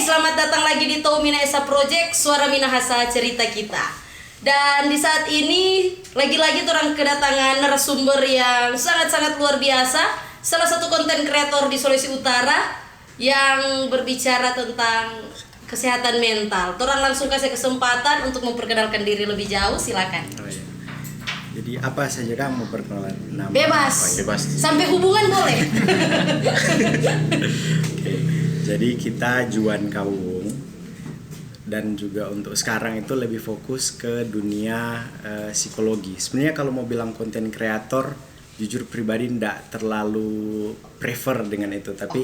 selamat datang lagi di Tau Minahasa Project, Suara Minahasa Cerita Kita. Dan di saat ini lagi-lagi orang kedatangan narasumber yang sangat-sangat luar biasa, salah satu konten kreator di Sulawesi Utara yang berbicara tentang kesehatan mental. Orang langsung kasih kesempatan untuk memperkenalkan diri lebih jauh, silakan. Oh, iya. Jadi apa saja kamu perkenalan nama? Bebas. Bebas. Sampai hubungan boleh. Oke. Jadi kita Juan Kawung, dan juga untuk sekarang itu lebih fokus ke dunia psikologi. Sebenarnya kalau mau bilang konten kreator, jujur pribadi ndak terlalu prefer dengan itu, tapi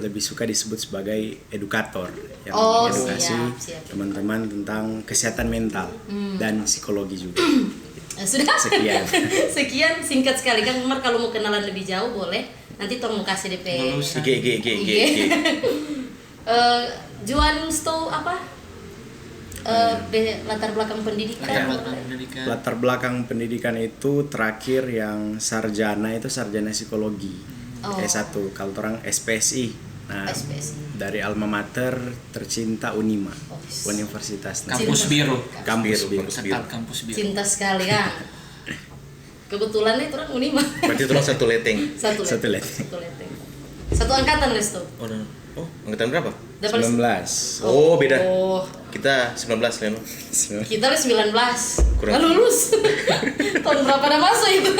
lebih suka disebut sebagai edukator yang mengedukasi teman-teman tentang kesehatan mental dan psikologi juga. Sudah? Sekian Singkat sekali. Kang Umar kalau mau kenalan lebih jauh boleh. Nanti tolong kasih DP. IG. Juan Sto apa? Latar belakang pendidikan. Latar belakang pendidikan itu terakhir yang sarjana itu sarjana psikologi. S1 kalau orang SPSI. Nah, SPSI. dari alma mater tercinta Unima. Universitas Kampus Biru. Kampus Biru. Tetap Kampus Biru. Cinta sekali ya. Kebetulan nih orang Unima. Berarti itu satu leteng. Satu leteng. Satu angkatan Resto. Oh, angkatan berapa? 19. Oh, beda. Kita 19 Leno. Kita 19. Kurang. Nggak lulus. Tahun berapa dah masuk itu?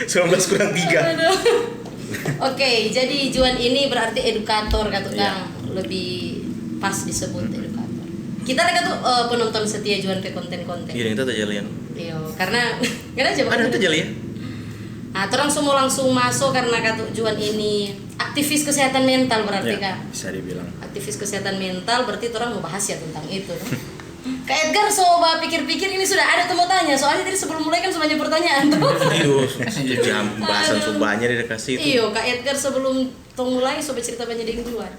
19 kurang 3. Oke, jadi Juan ini berarti edukator kata Iya. Kang. Lebih pas disebut edukator. Kita tuh penonton setia Juan ke konten-konten. Iya, kita tak jalan. Iya, karena nggak ada Ada tuh jalan ya? Nah, orang semua langsung masuk karena kata Juan ini aktivis kesehatan mental berarti Ya, Kak. bisa dibilang. Aktivis kesehatan mental berarti orang mau bahas ya tentang itu. Kak Edgar coba pikir-pikir ini sudah ada temu tanya. Soalnya tadi sebelum mulai kan sebanyak pertanyaan tuh. Iya, jam bahasan sumbanya dia kasih itu. Iya, Kak Edgar sebelum tong mulai coba cerita banyak dengan Juan.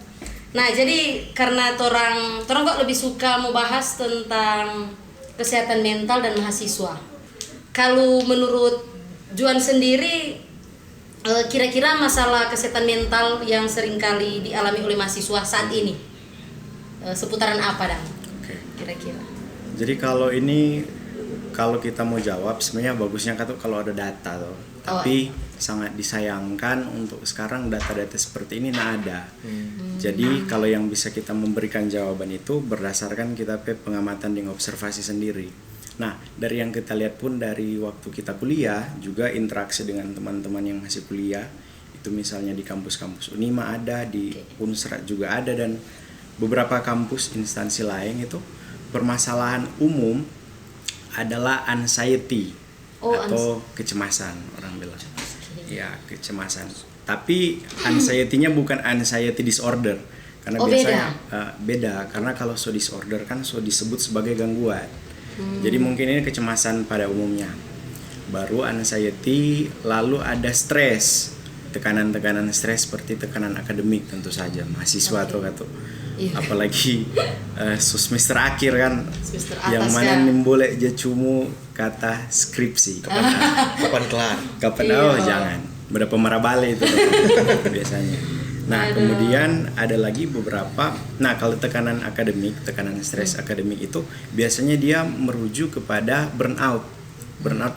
Nah, jadi karena orang kok lebih suka mau bahas tentang kesehatan mental dan mahasiswa. Kalau menurut Juan sendiri, kira-kira masalah kesehatan mental yang seringkali dialami oleh mahasiswa saat ini seputaran apa dan kira-kira? Jadi kalau kita mau jawab sebenarnya bagusnya kalau ada data tuh. Tapi sangat disayangkan untuk sekarang data-data seperti ini nggak ada. Jadi kalau yang bisa kita memberikan jawaban itu berdasarkan kita pengamatan dan observasi sendiri. Nah, dari yang kita lihat pun dari waktu kita kuliah juga interaksi dengan teman-teman yang masih kuliah, itu misalnya di kampus-kampus Unima ada, di Unsra juga ada, dan beberapa kampus instansi lain itu permasalahan umum adalah anxiety atau kecemasan, orang bilang. Ya, kecemasan. Tapi anxiety-nya bukan anxiety disorder. Karena biasanya beda. Karena kalau so disorder kan so disebut sebagai gangguan. Jadi mungkin ini kecemasan pada umumnya. Baru anxiety, lalu ada stres. Tekanan-tekanan stres seperti tekanan akademik tentu saja. Mahasiswa atau apalagi semester akhir kan, yang mana boleh jacumu kata skripsi. Kapan kelar? Jangan. Berapa marah balik itu biasanya. Nah, kemudian ada lagi beberapa. Nah, kalau tekanan stres akademik itu biasanya dia merujuk kepada burnout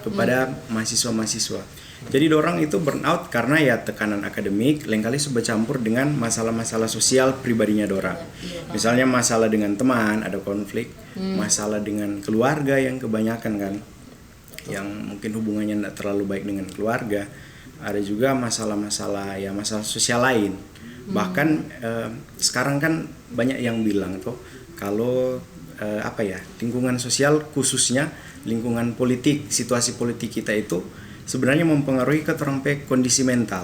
kepada mahasiswa-mahasiswa. Jadi dorang itu burnout karena ya tekanan akademik lengkali bercampur dengan masalah-masalah sosial pribadinya dorang. Misalnya masalah dengan teman, ada konflik, masalah dengan keluarga yang kebanyakan kan, yang mungkin hubungannya tidak terlalu baik dengan keluarga. Ada juga masalah-masalah masalah sosial lain. Bahkan sekarang kan banyak yang bilang tuh kalau lingkungan sosial khususnya lingkungan politik, situasi politik kita itu sebenarnya mempengaruhi ke orang kondisi mental.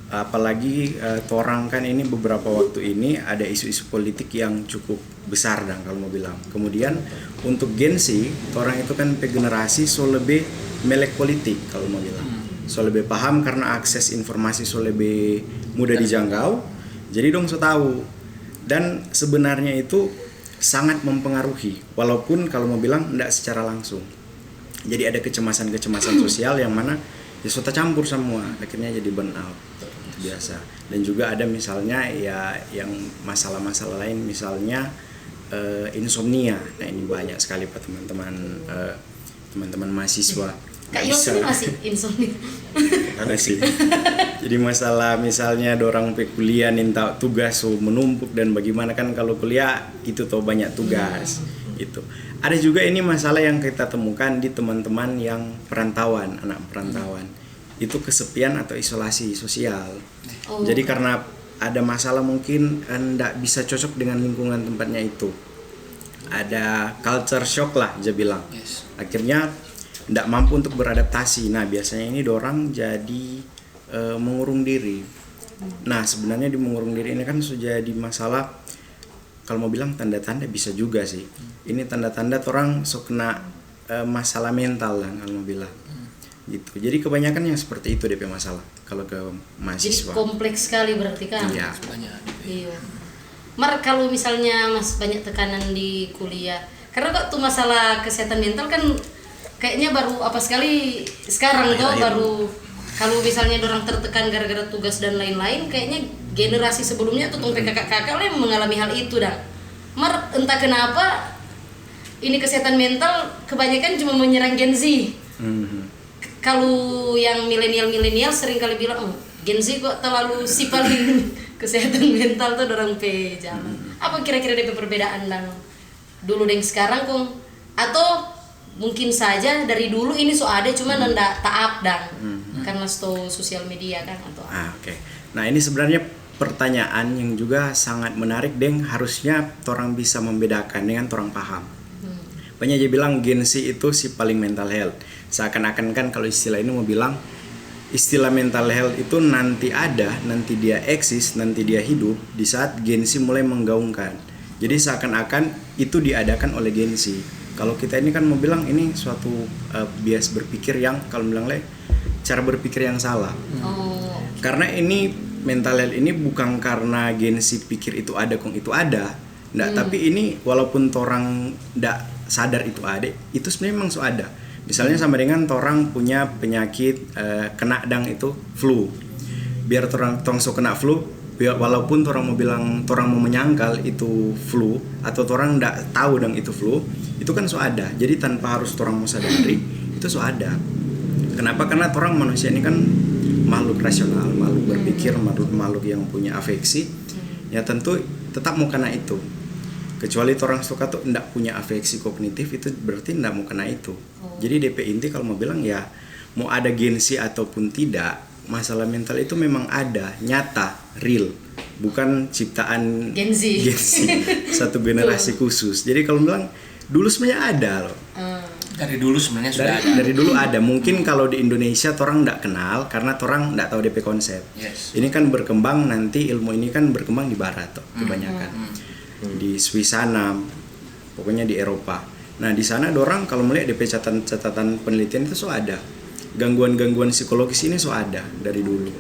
Apalagi orang kan ini beberapa waktu ini ada isu-isu politik yang cukup besar dan kalau mau bilang. Kemudian untuk Gen Z, orang itu kan generasi so lebih melek politik kalau mau bilang. So lebih paham karena akses informasi so lebih mudah dijangkau. Jadi dong so tahu. Dan sebenarnya itu sangat mempengaruhi walaupun kalau mau bilang tidak secara langsung. Jadi ada kecemasan sosial yang mana so tercampur semua akhirnya jadi burnout. biasa. Dan juga ada misalnya ya yang masalah-masalah lain, misalnya insomnia. Nah ini banyak sekali Pak teman-teman mahasiswa. Kak Yos ini masih insomnia. Ada sih. Jadi masalah misalnya dorang kuliah minta tugas menumpuk, dan bagaimana kan kalau kuliah itu tuh banyak tugas gitu. Ada juga ini masalah yang kita temukan di teman-teman yang perantauan, anak perantauan. Itu kesepian atau isolasi sosial. Jadi karena ada masalah mungkin enggak bisa cocok dengan lingkungan tempatnya itu. Ada culture shock lah dia bilang. Akhirnya enggak mampu untuk beradaptasi. Nah, biasanya ini dorang jadi mengurung diri. Nah, sebenarnya di mengurung diri ini kan sudah jadi masalah, kalau mau bilang tanda-tanda bisa juga sih. Ini tanda-tanda orang kena masalah mental lah kalau mau bilang. Gitu. Jadi kebanyakan yang seperti itu DP masalah kalau ke mahasiswa. Jadi kompleks sekali berarti kan? Iya. Iya. Mar, kalau misalnya Mas banyak tekanan di kuliah, karena kok tuh masalah kesehatan mental kan kayaknya baru apa sekali sekarang tuh baru, kalau misalnya orang tertekan gara-gara tugas dan lain-lain, kayaknya generasi sebelumnya tuh kakak-kakak yang mengalami hal itu dah. Mar, entah kenapa ini kesehatan mental kebanyakan cuma menyerang Gen Z. Kalau yang milenial sering kali bilang, Gen Z kok terlalu si paling kesehatan mental tuh dorang pe jalan. Apa kira-kira DP perbedaan dan dulu dan sekarang kong? Atau mungkin saja dari dulu ini ada cuma ndak taap dan karena sosial media kan atau Oke. Nah, ini sebenarnya pertanyaan yang juga sangat menarik, Deng. Harusnya orang bisa membedakan dengan orang paham. Banyak aja bilang Gen Z itu si paling mental health. Seakan-akan kan kalau istilah ini mau bilang istilah mental health itu nanti ada, nanti dia eksis, nanti dia hidup di saat Gen Z mulai menggaungkan. Jadi seakan-akan itu diadakan oleh Gen Z. Kalau kita ini kan mau bilang ini suatu bias berpikir yang kalau bilang cara berpikir yang salah. Karena ini mental health ini bukan karena Gen Z pikir itu ada kong itu ada. Nggak, tapi ini walaupun orang nggak sadar itu ada, itu sebenarnya memang ada. Misalnya sama dengan orang punya penyakit kena dang itu flu. Biar orang kena flu, walaupun orang mau bilang orang mau menyangkal itu flu atau orang nggak tahu dang itu flu, itu kan ada. Jadi tanpa harus orang mau sadari itu ada. Kenapa? Karena orang manusia ini kan makhluk rasional, makhluk berpikir, makhluk yang punya afeksi. Ya tentu tetap mau kena itu. Kecuali orang suka tuh ndak punya afeksi kognitif, itu berarti ndak mau kena itu. Jadi DP inti kalau mau bilang ya mau ada Gen Z ataupun tidak, masalah mental itu memang ada, nyata, real, bukan ciptaan Gen Z. Satu generasi khusus. Jadi kalau bilang dulu sebenarnya ada loh. Dari dulu sebenarnya sudah ada. Dari dulu ada. Mungkin kalau di Indonesia orang ndak kenal karena orang ndak tahu DP konsep. Ini kan berkembang, nanti ilmu ini kan berkembang di barat tuh kebanyakan. Di Swiss sana, pokoknya di Eropa. Nah di sana dorang kalau melihat DP catatan penelitian itu ada gangguan-gangguan psikologis ini ada dari dulu.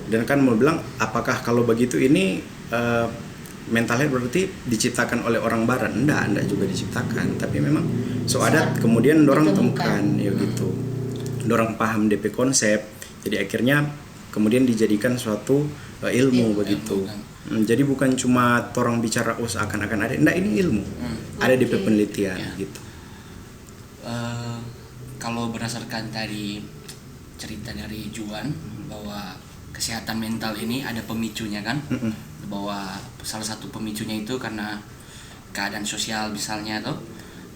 Dan kan mau bilang apakah kalau begitu ini mental health berarti diciptakan oleh orang barat? Enggak juga diciptakan, tapi memang ada kemudian dorang temukan ya gitu. Dorang paham DP konsep, jadi akhirnya kemudian dijadikan suatu ilmu begitu. Jadi bukan cuma orang bicara akan ada, enggak, ini ilmu. Ada di penelitian gitu. Kalau berdasarkan tadi cerita dari Juan bahwa kesehatan mental ini ada pemicunya kan, bahwa salah satu pemicunya itu karena keadaan sosial misalnya tuh.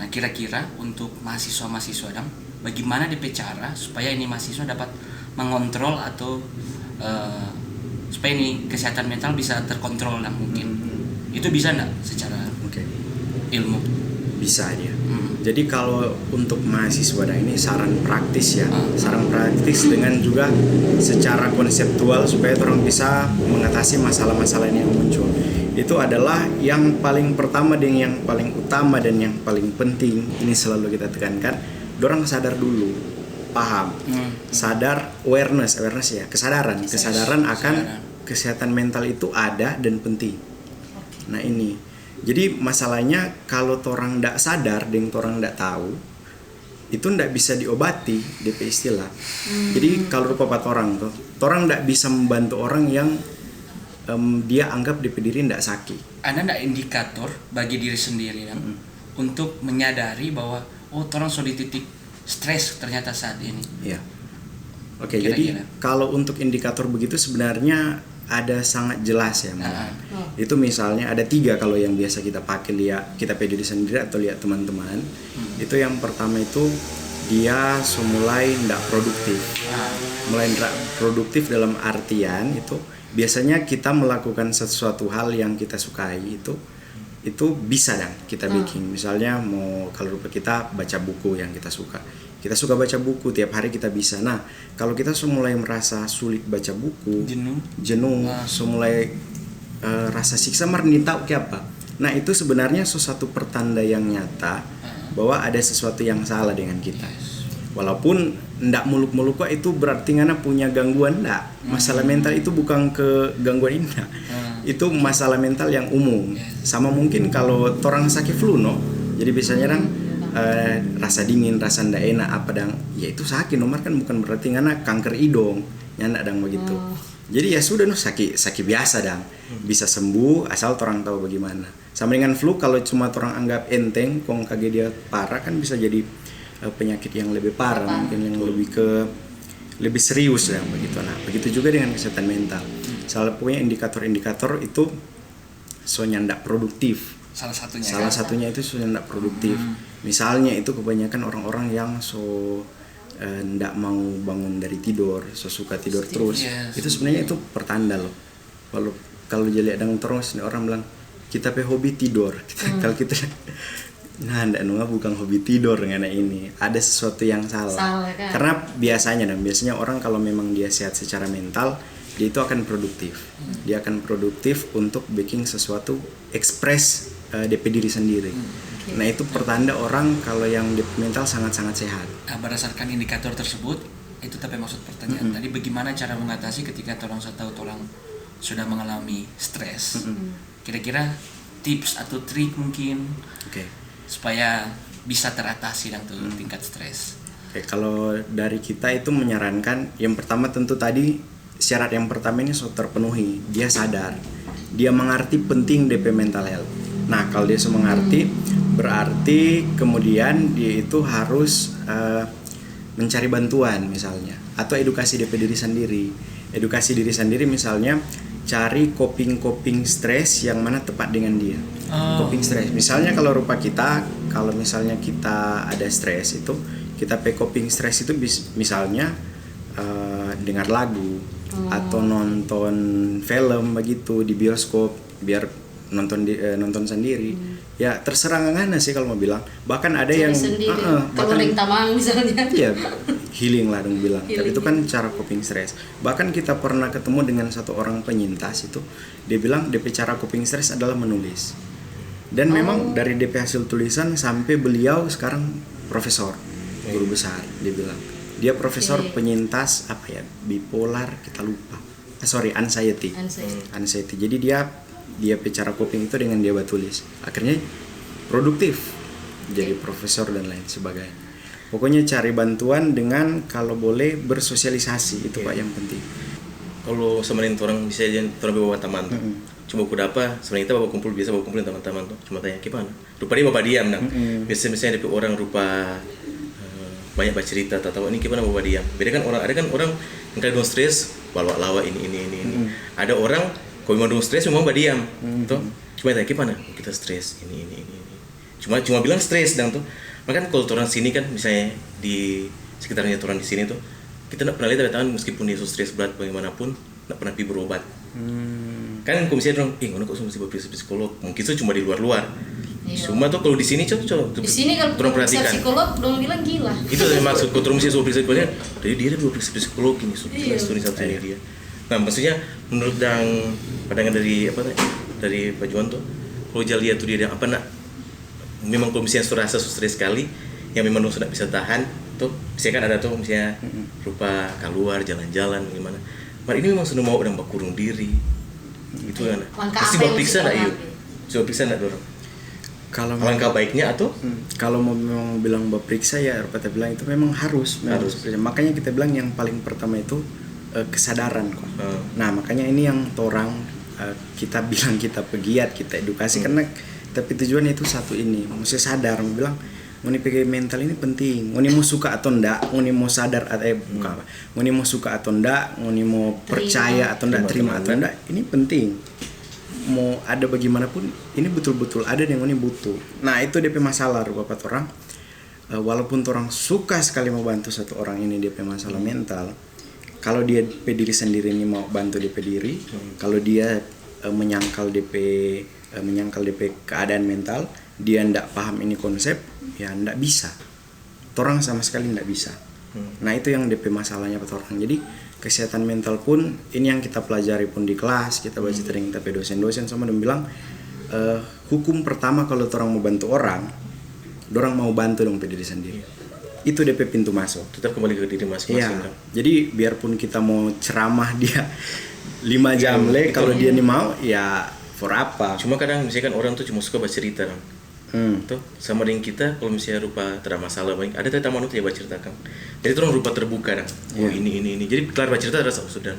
Nah kira-kira untuk mahasiswa dong, bagaimana DP cara supaya ini mahasiswa dapat mengontrol atau supaya ini kesehatan mental bisa terkontrol lah mungkin. Itu bisa enggak secara ilmu? Bisa dia. Jadi kalau untuk mahasiswa ini saran praktis ya. Saran praktis dengan juga secara konseptual supaya orang bisa mengatasi masalah-masalah ini yang muncul. Itu adalah yang paling pertama dan yang paling utama dan yang paling penting, ini selalu kita tekankan, dorang sadar dulu, paham, sadar, awareness ya, kesadaran akan kesehatan mental itu ada dan penting. Nah ini, jadi masalahnya kalau orang ndak sadar dan orang ndak tahu, itu ndak bisa diobati DP istilah. Jadi kalau rupa orang tuh orang ndak bisa membantu orang yang dia anggap DP diri ndak sakit. Ada ndak indikator bagi diri sendiri kan untuk menyadari bahwa orang sudah di titik stres ternyata saat ini. Iya. Oke, jadi kalau untuk indikator begitu sebenarnya ada sangat jelas ya, Itu misalnya ada 3 kalau yang biasa kita pakai, lihat kita diri sendiri atau lihat teman-teman. Itu yang pertama itu dia mulai ndak produktif. Mulai ndak produktif dalam artian itu biasanya kita melakukan sesuatu hal yang kita sukai itu bisa dan kita bikin. Misalnya mau kalau rupa kita baca buku yang kita suka. Kita suka baca buku, tiap hari kita bisa. Nah, kalau kita mulai merasa sulit baca buku, jenuh, mulai rasa siksa marni tahu ke apa. Nah, itu sebenarnya sesuatu pertanda yang nyata bahwa ada sesuatu yang salah dengan kita. Walaupun ndak muluk-muluk kok itu berarti ngana punya gangguan, ndak. Masalah mental itu bukan ke gangguan ini. Itu masalah mental yang umum. Sama mungkin kalau orang sakit flu jadi biasanya rasa dingin, rasa ndak enak apa dang, ya itu sakit nomor kan bukan berarti ngana kanker hidung, nyandak dang begitu. Jadi ya sudah sakit biasa dang. Bisa sembuh asal orang tahu bagaimana. Sama dengan flu kalau cuma orang anggap enteng, kong kage dia parah kan bisa jadi penyakit yang lebih parah, mungkin yang lebih serius ya begitu. Nah, begitu juga dengan kesehatan mental. Salah punya indikator-indikator itu soalnya ndak produktif. Salah satunya itu soalnya ndak produktif. Misalnya itu kebanyakan orang-orang yang ndak mau bangun dari tidur, suka tidur terus. Itu sebenarnya itu pertanda loh. Kalau jadi ada terus orang bilang kita hobi tidur. Kalau kita ndak bukan hobi tidur ngana ini. Ada sesuatu yang salah kan? Karena biasanya orang kalau memang dia sehat secara mental, dia itu akan produktif. Dia akan produktif untuk bikin sesuatu ekspres DP diri sendiri. Nah, itu pertanda orang kalau yang DP mental sangat-sangat sehat. Nah, berdasarkan indikator tersebut, itu tapi maksud pertanyaan tadi bagaimana cara mengatasi ketika orang sudah mengalami stres. Kira-kira tips atau trik mungkin supaya bisa teratasi dan tingkat stres. Kalau dari kita itu menyarankan yang pertama tentu tadi syarat yang pertama ini terpenuhi, dia sadar, dia mengerti penting DP mental health. Nah, kalau dia mengerti berarti kemudian dia itu harus mencari bantuan misalnya atau edukasi DP diri sendiri. Edukasi diri sendiri misalnya cari coping stres yang mana tepat dengan dia. Coping stres. Misalnya kalau rupa kita, kalau misalnya kita ada stres itu, kita coping stres itu misalnya dengar lagu atau nonton film begitu di bioskop biar nonton sendiri. Ya terserah ngana sih kalau mau bilang. Bahkan ada yang kalau ring tamang misalnya. Iya, healing lah dong bilang. Tapi itu kan cara coping stres. Bahkan kita pernah ketemu dengan satu orang penyintas itu, dia bilang DP cara coping stres adalah menulis. Dan memang dari DP hasil tulisan sampai beliau sekarang profesor, guru besar, dia bilang. Dia profesor penyintas bipolar, kita lupa. Anxiety. Jadi dia cara coping itu dengan dia tulis. Akhirnya produktif. Jadi profesor dan lain sebagainya. Pokoknya cari bantuan dengan kalau boleh bersosialisasi itu Pak yang penting. Kalau sebenarnya orang bisa jadi orang bawa teman tuh. Cuma kuda apa? Sebenarnya kita bawa kumpul dengan teman-teman tuh. Cuma tanya gimana? Rupa dia bawa diam nah. Biasanya ada orang rupa banyak bercerita tahu ini gimana bawa diam. Beda kan ada orang yang kalau stres lawa ini. Ada orang kalau memang stres memang berdiam. Tuh. Cuma tanya gimana? Kita stres ini. Cuma bilang stres dan tuh. Makanya kalau orang sini kan misalnya di sekitarnya orang di sini tuh kita tidak pernah lihat ada tangan meskipun dia stres berat bagaimanapun tidak pernah pergi berobat. Kan kalau misalnya orang, kok mesti berperiksa psikolog? Mungkin itu cuma di luar. Cuma tuh kalau di sini coba di sini kalau periksa psikolog dong bilang gila. Itu yang maksud kalau misalnya periksa psikolog, jadi dia berperiksa psikolog ini satu-satunya dia. Nah, maksudnya menurut pandangan dari Pak Juan tuh, kalau lihat tuh dia memang kalau misalnya rasa stres sekali, yang memang sudah bisa tahan, tuh misalnya kan ada tuh misalnya rupa keluar jalan-jalan gimana. Mar ini memang sudah mau udah berkurung diri, gitu kan? Pasti berperiksa nggak yuk? Coba periksa nggak dorong? Kalau langkah baiknya atau kalau mau memang bilang berperiksa ya, kita bilang itu memang harus. Makanya kita bilang yang paling pertama itu kesadaran kok. Nah makanya ini yang torang kita bilang kita pegiat, kita edukasi karena tapi tujuannya itu satu ini, mesti sadar, mau bilang ngoni PG mental ini penting, ngoni mau suka atau ndak, ngoni mau sadar atau bukan apa, ngoni mau suka atau ndak, ngoni mau percaya atau ndak, terima atau ndak, ini penting. Mau ada bagaimanapun, ini betul-betul ada yang ngoni butuh. Nah itu DP masalah bapak orang. Walaupun orang suka sekali mau bantu satu orang ini DP masalah mental, kalau dia DP diri sendiri ini mau bantu DP diri, kalau dia menyangkal DP keadaan mental, dia ndak paham ini konsep, ya ndak bisa. Orang sama sekali ndak bisa. Nah itu yang DP masalahnya orang. Jadi kesehatan mental pun ini yang kita pelajari pun di kelas, kita baca tering tapi dosen-dosen sama dia bilang hukum pertama kalau orang mau bantu orang mau bantu dong diri sendiri. Itu DP pintu masuk. Tetap kembali ke diri masing-masing. Ya, jadi biarpun kita mau ceramah dia 5 jam kalau dia nih mau ya for apa. Cuma kadang misalkan orang tuh cuma suka baca cerita kan. Tuh sama dengan kita kalau misalnya rupa tidak masalah banyak ada tamu tuh ya baca cerita kan. Jadi orang rupa terbuka kan. Oh ini. Jadi kelar baca cerita rasa sudah.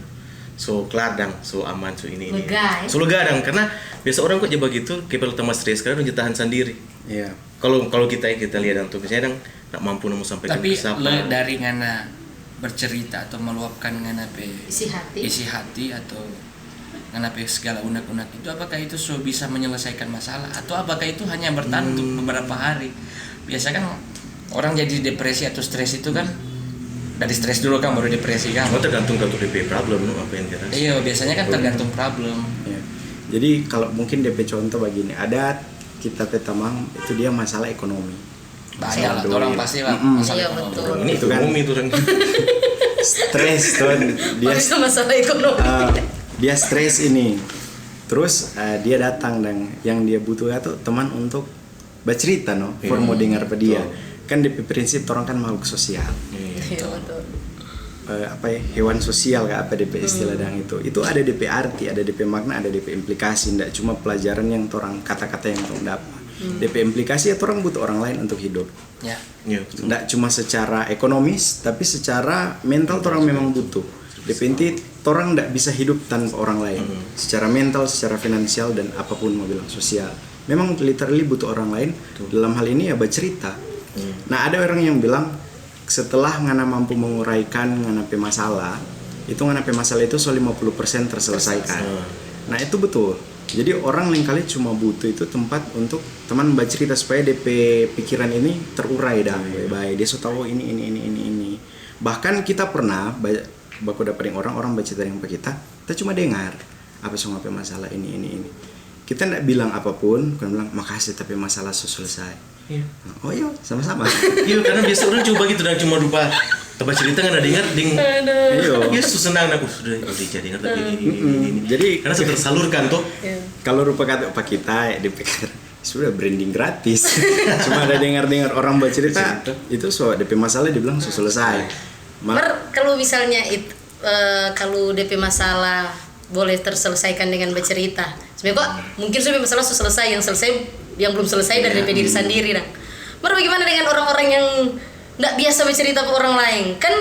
So kelar dang, so aman, so ini. So lega dang karena biasa orang kok jebak gitu kayak pertama stres karena udah tahan sendiri. Iya. Kalau kita lihat dang tuh misalnya dang nak mampu nemu sampai tapi dari ngana bercerita atau meluapkan ngana isi hati atau ngana segala unak-unak itu apakah itu so bisa menyelesaikan masalah atau apakah itu hanya bertahan untuk beberapa hari? Biasa kan orang jadi depresi atau stres itu kan dari stres dulu kan baru depresi kan. Tergantung kalau DP problem apa yang kita. Iya biasanya kan tergantung problem. Ya. Jadi kalau mungkin DP contoh begini, ada kita petamang itu dia masalah ekonomi. Banyak lah, orang pasti lah masalah ekonomi. Ini itu kan itu orang stres tuh dia masalah ekonomi. Dia stres ini. Terus dia datang dan yang dia butuh itu teman untuk bercerita for mau dengar pada dia. Kan DP prinsip orang kan makhluk sosial. Betul. Hewan sosial apa DP istilah dan itu ada DP arti, ada DP makna, ada DP implikasi, tidak cuma pelajaran yang orang kata-kata yang orang dapat. DP implikasi ya orang butuh orang lain untuk hidup. Ya. Tidak cuma secara ekonomis, tapi secara mental orang memang butuh. DP inti orang tidak bisa hidup tanpa orang lain. Secara mental, secara finansial dan apapun mau bilang sosial. Memang literally butuh orang lain. Dalam hal ini ya bercerita. Nah ada orang yang bilang setelah ngana mampu menguraikan ngana masalah, itu ngana masalah itu 50% terselesaikan. Nah itu betul. Jadi orang lain kali cuma butuh itu tempat untuk teman bercerita supaya DP pikiran ini terurai dah baik. Dia sudah tahu ini. Bahkan kita pernah baku dapetin orang bercerita yang kita cuma dengar apa semua masalah ini. Kita tidak bilang apapun, bukan bilang makasih tapi masalah selesai. Iya. Oh iya, sama-sama. Iya, karena biasa orang coba gitu dan cuma lupa tempat cerita kan ada dengar iya senang aku sudah jadi dengar tapi ini. Jadi karena sudah tersalurkan tuh. Kalau rupa kata pak kita dipikir sudah branding gratis. Cuma ada dengar orang bercerita itu DP masalah dibilang selesai. Kalau misalnya kalau DP masalah boleh terselesaikan dengan bercerita. Sebenarnya kok mungkin sudah masalah selesai, yang belum selesai dari DP diri sendiri dah. Bagaimana dengan orang-orang yang tidak biasa bercerita ke orang lain? Kan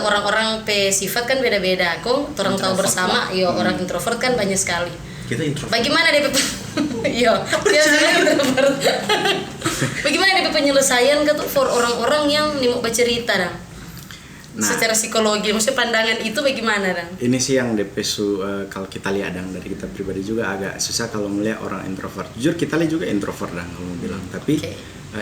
orang-orang sifat kan beda-beda. Kok orang tahu bersama, orang introvert kan banyak sekali. Kita introvert. Bagaimana DP introvert. Bagaimana DP penyelesaian for orang-orang yang mau bercerita dah? Secara psikologi, maksudnya pandangan itu bagaimana dong? Ini sih yang DP kalau kita lihat dong dari kita pribadi juga agak susah kalau melihat orang introvert. Jujur kita lihat juga introvert dong kalau mau bilang. Tapi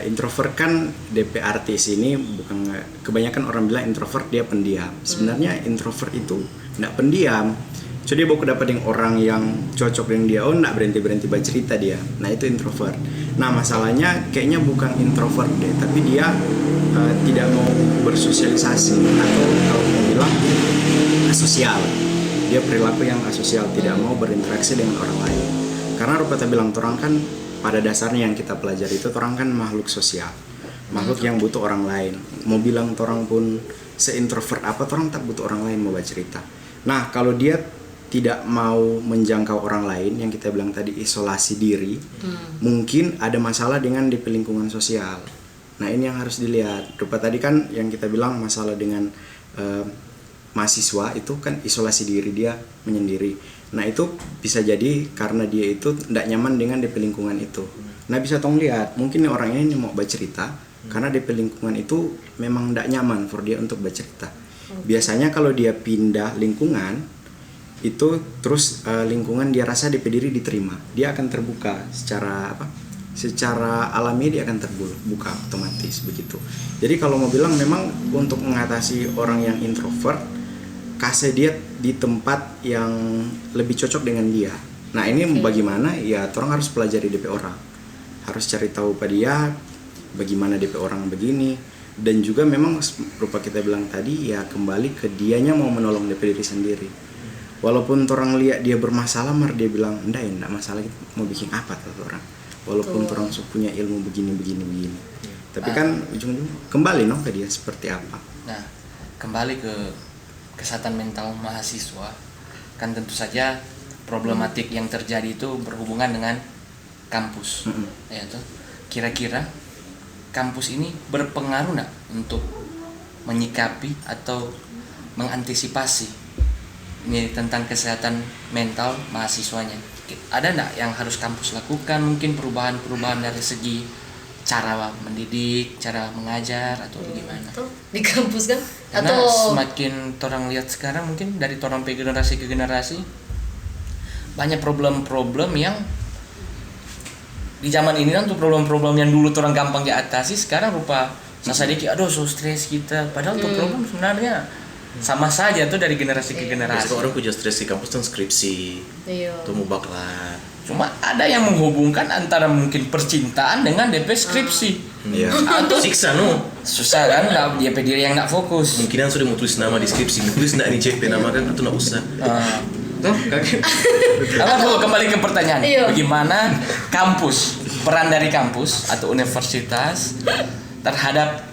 introvert kan DP artis ini bukan kebanyakan orang bilang introvert dia pendiam. Sebenarnya introvert itu tidak pendiam. Jadi dia baku dapat dengan orang yang cocok dengan dia, tidak berhenti bercerita dia. Nah itu introvert. Nah masalahnya kayaknya bukan introvert deh, tapi dia tidak mau bersosialisasi atau kalau mau bilang asosial. Dia perilaku yang asosial, tidak mau berinteraksi dengan orang lain. Karena rupa kita bilang orang kan pada dasarnya yang kita pelajari itu orang kan makhluk sosial, makhluk yang butuh orang lain. Mau bilang orang pun seintrovert apa, orang tak butuh orang lain mau bercerita. Nah kalau dia tidak mau menjangkau orang lain yang kita bilang tadi isolasi diri, mungkin ada masalah dengan di lingkungan sosial. Nah ini yang harus dilihat. Rupa tadi kan yang kita bilang masalah dengan mahasiswa itu kan isolasi diri, dia menyendiri. Nah itu bisa jadi karena dia itu tidak nyaman dengan DP lingkungan itu. Nah bisa tong lihat, mungkin orang ini mau bercerita karena DP lingkungan itu memang tidak nyaman for dia untuk bercerita. Biasanya kalau dia pindah lingkungan itu terus lingkungan dia rasa DP diri diterima, dia akan terbuka secara alami, dia akan terbuka otomatis begitu. Jadi kalau mau bilang memang untuk mengatasi orang yang introvert, kasih dia di tempat yang lebih cocok dengan dia. Nah ini bagaimana ya, orang harus pelajari DP orang, harus cari tahu pada dia bagaimana DP orang begini. Dan juga memang rupa kita bilang tadi ya, kembali ke dianya mau menolong DP diri sendiri. Walaupun orang lihat dia bermasalah, dia bilang enggak masalah, gitu mau bikin apa tuh orang. Walaupun orang punya ilmu begini. Tapi kan ujung-ujung kembali ke dia seperti apa. Nah, kembali ke kesehatan mental mahasiswa, kan tentu saja problematik yang terjadi itu berhubungan dengan kampus. Ya tuh. Kira-kira kampus ini berpengaruh nggak untuk menyikapi atau mengantisipasi ini tentang kesehatan mental mahasiswanya? Ada nggak yang harus kampus lakukan, mungkin perubahan-perubahan dari segi cara mendidik, cara mengajar, atau bagaimana? Di kampus kan? Karena Atau semakin orang lihat sekarang, mungkin dari orang generasi ke generasi banyak problem-problem yang di zaman ini kan tuh problem-problem yang dulu orang gampang diatasi, sekarang rupa sadiki aduh so stres kita, padahal tuh problem sebenarnya sama saja tuh dari generasi ke generasi. Biasanya orang punya stres di kampus tuh skripsi, tuh mau baklar. Cuma ada yang menghubungkan antara mungkin percintaan dengan DP skripsi. Iya. Atau Siksa susah kan, DP diri yang nggak fokus. Mungkinan sudah mau tulis nama di skripsi, tulis nggak ini CP nama kan, atau nggak usah. Tuh kaget. Apa kembali ke pertanyaan, Iya. bagaimana kampus, peran dari kampus atau universitas terhadap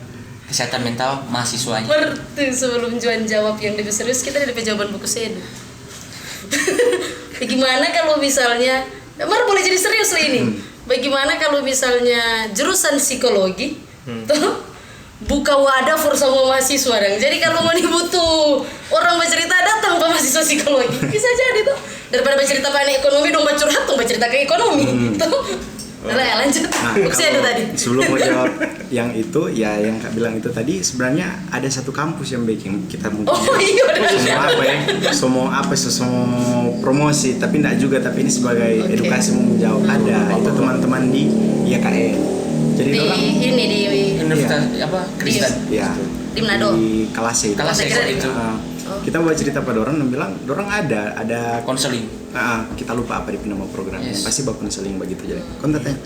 kesehatan mental mahasiswanya? berarti sebelum Juan jawab yang lebih serius, kita ada jawaban buku Sedu. Bagaimana kalau misalnya, Mar boleh jadi serius lah ini. Bagaimana kalau misalnya jurusan psikologi tuh buka wadah for semua mahasiswa dong. Jadi kalau mau butuh orang bercerita, datang ke mahasiswa psikologi. Bisa jadi tuh. Daripada bercerita pada ekonomi, dong curhat dong bercerita ke ekonomi. Tuh. Ya, lanjut. Buku Sedu tadi. Sebelum mau jawab yang itu, ya yang Kak bilang itu tadi, sebenarnya ada satu kampus yang bikin kita mungkin semua promosi, tapi enggak juga, tapi ini sebagai edukasi menjawab. Ada itu teman-teman di IAKN. Jadi Di orang ini di Universitas Kristen. ya Di Manado. di Kalase. Kalase itu. Kita bawa cerita pada orang dan bilang, orang ada Konseling. kita lupa apa di nama programnya. Pasti bawa konseling begitu. Jadi kontaknya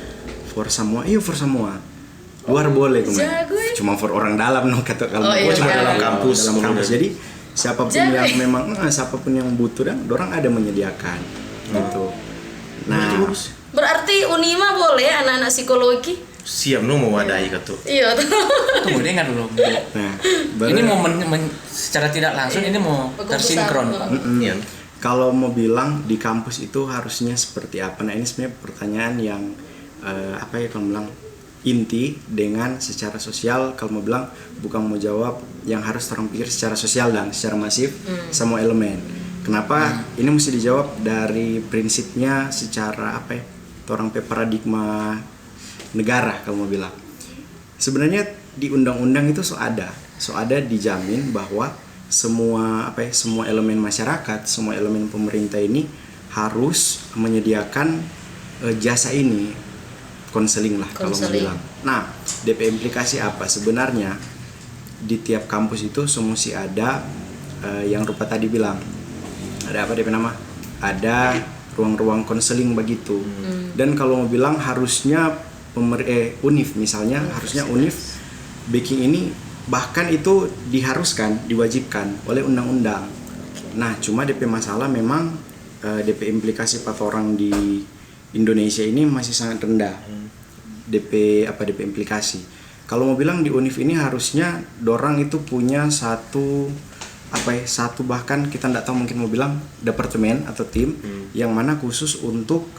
for semua, for semua. Luar boleh cuma for orang dalam kata kalau cuma dalam kampus. Jadi siapapun yang butuh dan orang ada menyediakan gitu. Nah, berarti Unima boleh anak-anak psikologi? Siap mau wadahi kata. Iya. Tunggu dengar dulu. nah Ini mau secara tidak langsung ini mau tersinkron. Iya. Kalau mau bilang di kampus itu harusnya seperti apa? Nah ini sebenarnya pertanyaan yang kalau bilang inti dengan secara sosial. Kalau mau bilang bukan mau jawab yang harus orang pikir secara sosial dan secara masif semua elemen. Kenapa ini mesti dijawab dari prinsipnya secara orang paradigma negara. Kalau mau bilang sebenarnya di undang-undang itu ada dijamin bahwa semua elemen masyarakat, semua elemen pemerintah ini harus menyediakan jasa ini, konseling lah kalau mau bilang. Nah, DP implikasi apa? Sebenarnya di tiap kampus itu mesti ada yang rupa tadi bilang. Ada DP nama? Ada ruang-ruang konseling begitu. Dan kalau mau bilang harusnya UNIF misalnya, harusnya UNIF baking ini bahkan itu diharuskan, diwajibkan oleh undang-undang. Nah, cuma DP masalah memang DP implikasi pada orang di Indonesia ini masih sangat rendah. DP implikasi. Kalau mau bilang di UNIF ini harusnya dorang itu punya satu bahkan kita tidak tahu, mungkin mau bilang departemen atau tim yang mana khusus untuk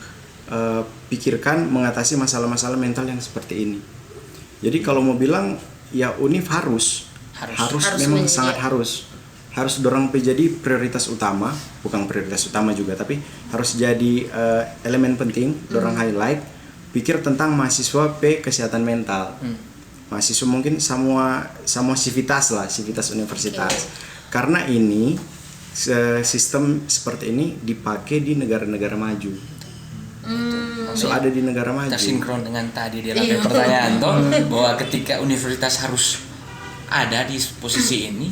pikirkan mengatasi masalah-masalah mental yang seperti ini. Jadi kalau mau bilang ya UNIF harus memang sangat harus harus dorang jadi prioritas utama, bukan prioritas utama juga, tapi harus jadi elemen penting dorang highlight, pikir tentang mahasiswa kesehatan mental. Mahasiswa mungkin semua civitas lah, civitas universitas. Karena ini sistem seperti ini dipakai di negara-negara maju. So ada di negara maju. Tersinkron dengan tadi di dalam pertanyaan toh, bahwa ketika universitas harus ada di posisi ini,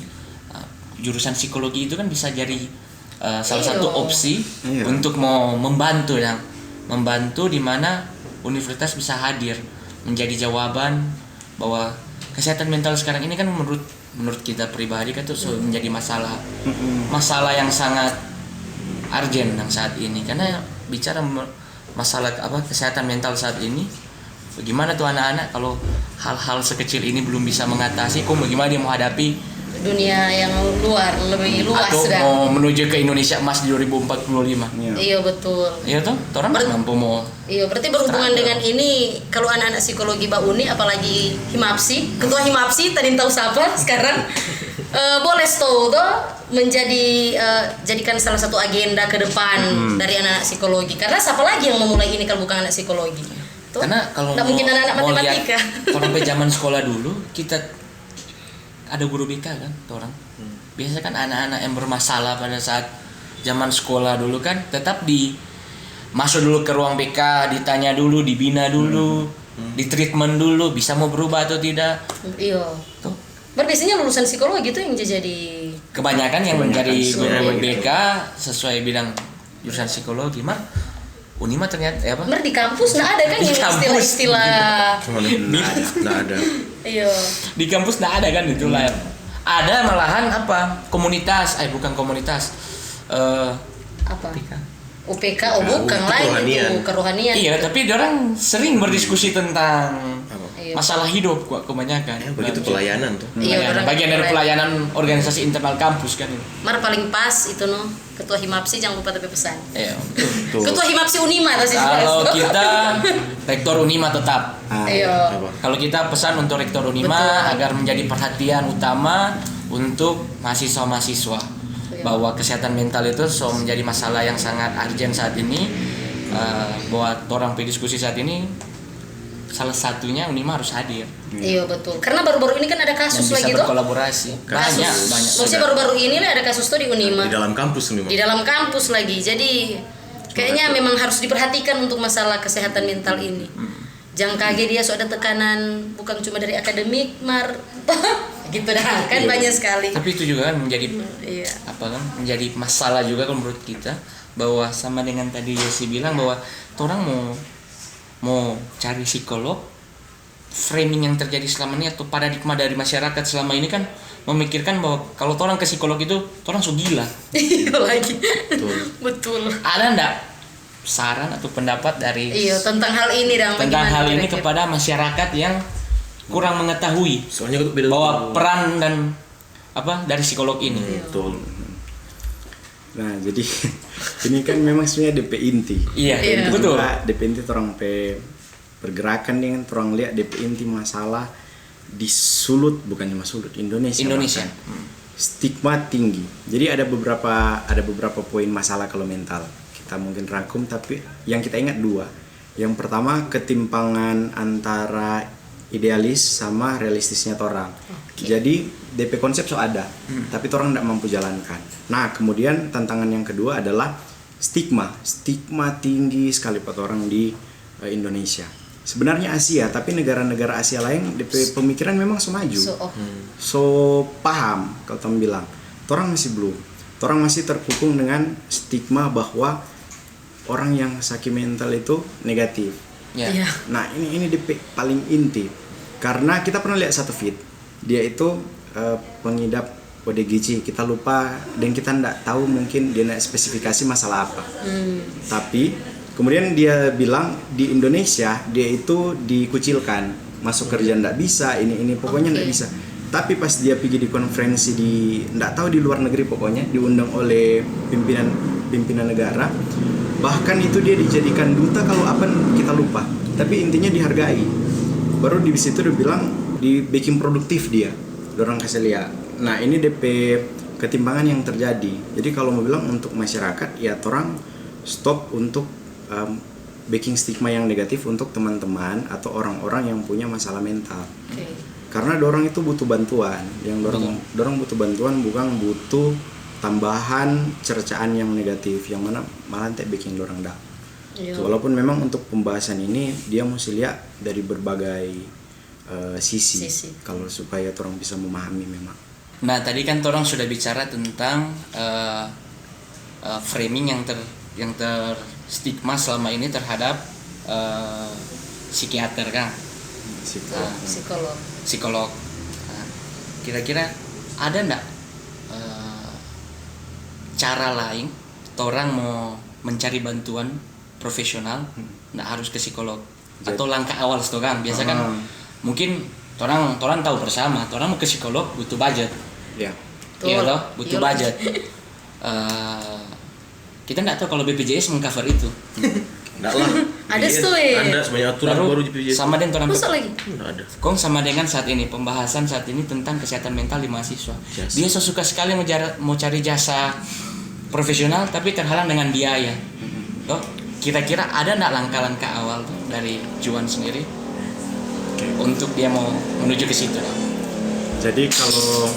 jurusan psikologi itu kan bisa jadi salah satu opsi untuk mau membantu di mana universitas bisa hadir menjadi jawaban bahwa kesehatan mental sekarang ini kan menurut kita pribadi kan itu menjadi masalah yang sangat urgent yang saat ini, karena bicara masalah kesehatan mental saat ini, bagaimana tuh anak-anak kalau hal-hal sekecil ini belum bisa mengatasi, kok bagaimana dia menghadapi dunia yang lebih luas atau mau menuju ke Indonesia emas di 2045. Iya betul. Iya tuh, orang mampu mau. Iya, berarti berhubungan dengan ini, kalau anak-anak psikologi Mbak Uni, apalagi Himapsi, ketua Himapsi tadi tahu siapa sekarang, boleh tuh menjadi jadikan salah satu agenda ke depan dari anak-anak psikologi. Karena siapa lagi yang memulai ini kalau bukan anak psikologi? Tuh, karena kalau mungkin anak-anak matematika. Kalau sampai zaman sekolah dulu kita ada guru BK kan, orang. Biasa kan anak-anak yang bermasalah pada saat zaman sekolah dulu kan tetap masuk dulu ke ruang BK, ditanya dulu, dibina dulu, di treatment dulu, bisa mau berubah atau tidak. Iya. Tuh. Biasanya lulusan psikologi itu yang jadi kebanyakan yang menjadi guru BK sesuai bidang jurusan psikologi. Unima ternyata di kampus nggak ada kan yang istilah-istilah. Nggak ada. Iya. Di kampus nggak ada kan itu lah. Ada malahan komunitas, bukan komunitas. Apa? UPK, bukan lain itu kerohanian. Iya, tapi orang sering berdiskusi tentang masalah hidup kebanyakan. Begitu pelayanan tuh. Iya, bagian dari pelayanan organisasi internal kampus kan. Paling pas itu ketua Himapsi jangan lupa tapi pesan. Iya, betul. Ketua Himapsi Unima kalau kita rektor Unima tetap. Iya. Kalau kita pesan untuk rektor Unima agar menjadi perhatian utama untuk mahasiswa-mahasiswa bahwa kesehatan mental itu menjadi masalah yang sangat urgent saat ini, bahwa orang berdiskusi saat ini salah satunya Unima harus hadir. Iya betul. Karena baru-baru ini kan ada kasus lagi tuh. Berkolaborasi. Banyak. Maksudnya baru-baru ini ada kasus tuh di Unima. Di dalam kampus Unima. Di dalam kampus lagi. Jadi kayaknya memang harus diperhatikan untuk masalah kesehatan mental ini. Jangan kaget dia ada tekanan bukan cuma dari akademik, gitu dah. Kan banyak sekali. Tapi itu juga kan menjadi menjadi masalah juga kan menurut kita, bahwa sama dengan tadi Yesi bilang bahwa orang mau cari psikolog, framing yang terjadi selama ini atau paradigma dari masyarakat selama ini kan memikirkan bahwa kalau orang ke psikolog itu orang gila. Iya lagi. Betul. Ada enggak saran atau pendapat dari tentang hal ini ini kepada masyarakat yang kurang mengetahui bahwa peran dan dari psikolog ini? Betul. Nah, jadi ini kan memang sebenarnya DP inti. Iya, betul. DP inti orang pergerakan dengan orang lihat DP inti masalah di Sulut, bukan cuma Sulut, Indonesia. Stigma tinggi. Jadi ada beberapa poin masalah kalau mental. Kita mungkin rangkum, tapi yang kita ingat 2. Yang pertama, ketimpangan antara idealis sama realistisnya orang. Jadi DP konsep ada, tapi orang tidak mampu jalankan. Nah, kemudian tantangan yang kedua adalah stigma tinggi sekali pada orang di Indonesia. Sebenarnya Asia, tapi negara-negara Asia lain DP pemikiran memang maju, so paham kalau teman bilang. Orang masih belum, orang masih terkukung dengan stigma bahwa orang yang sakit mental itu negatif. Nah, ini DP paling inti, karena kita pernah lihat satu feed, dia itu pengidap ODGJ, kita lupa dan kita tidak tahu mungkin dia nak spesifikasi masalah apa. Tapi kemudian dia bilang di Indonesia dia itu dikucilkan, masuk kerja tidak bisa, ini pokoknya tidak bisa. Tapi pas dia pergi di konferensi tidak tahu di luar negeri, pokoknya diundang oleh pimpinan negara, bahkan itu dia dijadikan duta kalau apa kita lupa. Tapi intinya dihargai. Baru di situ dia bilang di bikin produktif dia. Dorang kasih lihat. Nah, ini DP ketimpangan yang terjadi. Jadi kalau mau bilang untuk masyarakat ya orang stop untuk baking stigma yang negatif untuk teman-teman atau orang-orang yang punya masalah mental. Oke. Karena dorang itu butuh bantuan. Yang dorang butuh bantuan bukan butuh tambahan cercaan yang negatif yang mana malah tak bikin dorang down. Iya. Walaupun memang untuk pembahasan ini dia mesti lihat dari berbagai sisi. Kalau supaya orang bisa memahami memang. Nah, tadi kan orang sudah bicara tentang framing yang terstigma selama ini terhadap psikiater kan. Psikolog. Nah, kira-kira ada enggak cara lain orang mau mencari bantuan profesional, enggak harus ke psikolog? Atau langkah awal itu kan biasa kan mungkin orang tahu bersama, orang mau ke psikolog butuh budget. Ya. Iya loh, butuh budget. Kita nggak tahu kalau BPJS mengcover itu. Enggak lah. Ada story. Ada sebenarnya aturan baru BPJS. Sama dengan orang. Masa lagi? Enggak ada. Kong sama dengan saat ini pembahasan saat ini tentang kesehatan mental di mahasiswa. Yes. Dia suka sekali mau cari jasa profesional tapi terhalang dengan biaya. Toh, kira-kira ada nggak langkah-langkah awal tuh dari Juan sendiri untuk dia mau menuju ke situ? Jadi kalau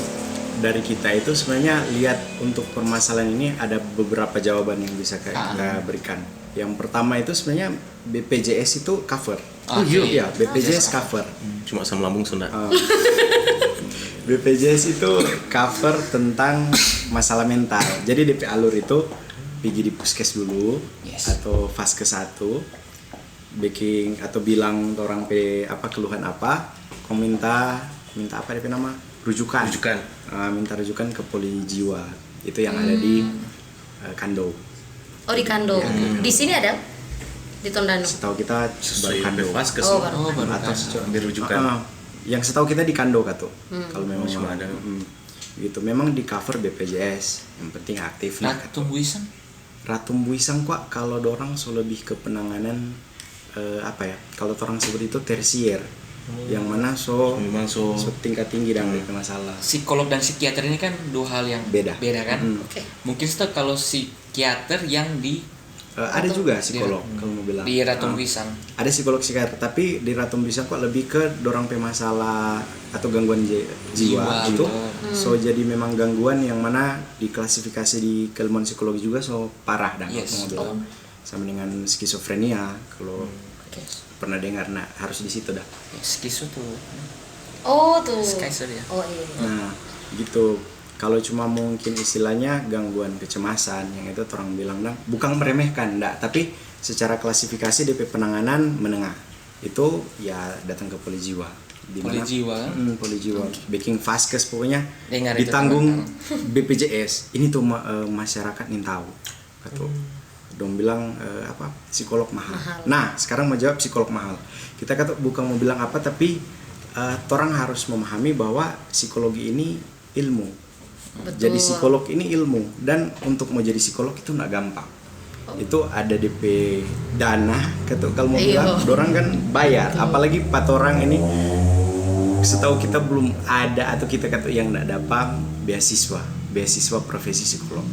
dari kita itu sebenarnya lihat untuk permasalahan ini ada beberapa jawaban yang bisa kita berikan. Yang pertama itu sebenarnya BPJS itu cover. Iya, BPJS cover. Cuma asam lambung Sunda. BPJS itu cover tentang masalah mental. Jadi DP alur itu pergi di puskes dulu atau vaskes 1, baking atau bilang orang keluhan apa, kau minta apa DP nama? Rujukan. Minta rujukan ke poli jiwa. Itu yang ada di Kando. Oh, di Kando. Di sini ada? Di Tondano. Setahu kita baru Kando. Vaskes. Baru. Atau ambil rujukan. Yang setahu kita di Kando Katu. Kalau memang cuma ada. Gitu. Memang di cover BPJS. Yang penting aktif. Ratum Buisang kok kalau dorang so lebih ke penanganan kalau orang sebut itu tersier. Yang mana so tingkat tinggi dan masalah. Psikolog dan psikiater ini kan dua hal yang beda kan. Oke. Mungkin kalau psikiater yang di ada juga psikolog kalau mau bilang di Ratum Buisang. Ada psikolog psikiater tapi di Ratum Buisang kok lebih ke dorang masalah atau gangguan jiwa gitu. So jadi memang gangguan yang mana diklasifikasi di keilmuan psikologi juga so parah dan mau bilang sama dengan skizofrenia kalau pernah dengar. Nah harus di situ dah. Skizo tuh. Oh tuh. Skizo ya. Oh iya. Nah gitu. Kalau cuma mungkin istilahnya gangguan kecemasan yang itu orang bilang bukan meremehkan enggak, tapi secara klasifikasi DP penanganan menengah. Itu ya datang ke poli jiwa. Poli jiwa kan? Poli jiwa. Baking vaskes pokoknya Dengar ditanggung BPJS. Ini tuh masyarakat nih tahu. Kata dong bilang psikolog mahal. Nah, sekarang mau jawab psikolog mahal. Kita kata bukan mau bilang apa tapi orang harus memahami bahwa psikologi ini ilmu. Betul. Jadi psikolog ini ilmu dan untuk mau jadi psikolog itu nggak gampang. Itu ada DP dana, kalau mau bilang, dorang kan bayar. Apalagi 4 orang ini, setahu kita belum ada atau kita kata yang nggak dapat beasiswa profesi psikolog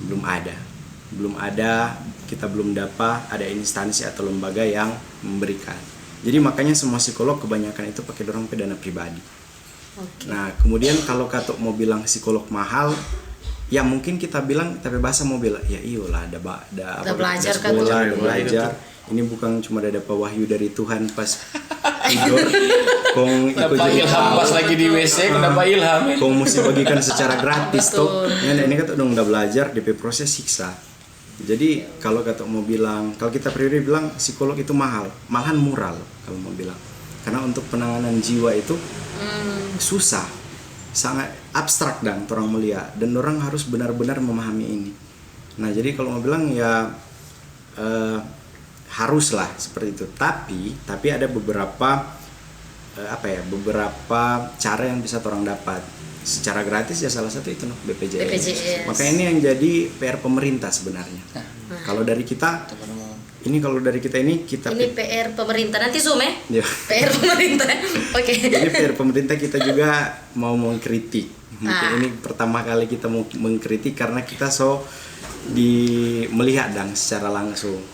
belum ada. Kita belum dapat ada instansi atau lembaga yang memberikan. Jadi makanya semua psikolog kebanyakan itu pakai dorang dana pribadi. Okay. Nah kemudian kalau Kato mau bilang psikolog mahal, ya mungkin kita bilang tapi bahasa mobil ya iyalah ada belajar kan belajar. Ini bukan cuma ada dapat wahyu dari Tuhan pas tidur, kong ikut jadi pas lagi di WC dapat ilham. Kong mesti bagikan secara gratis toh. Ini Kato dong udah belajar DP proses siksa. Jadi kalau Kato mau bilang, kalau kita pribadi bilang psikolog itu mahal, malahan mural kalau mau bilang. Karena untuk penanganan jiwa itu susah, sangat abstrak dan orang melihat dan orang harus benar-benar memahami ini. Nah jadi kalau mau bilang ya haruslah seperti itu. Tapi ada beberapa beberapa cara yang bisa orang dapat secara gratis ya salah satu itu BPJS. Makanya ini yang jadi PR pemerintah sebenarnya. Kalau dari kita ini PR pemerintah nanti Zoom ya. PR pemerintah. Oke. Jadi PR pemerintah kita juga mau mengkritik Mungkin ini pertama kali kita mau mengkritik karena kita melihat secara langsung.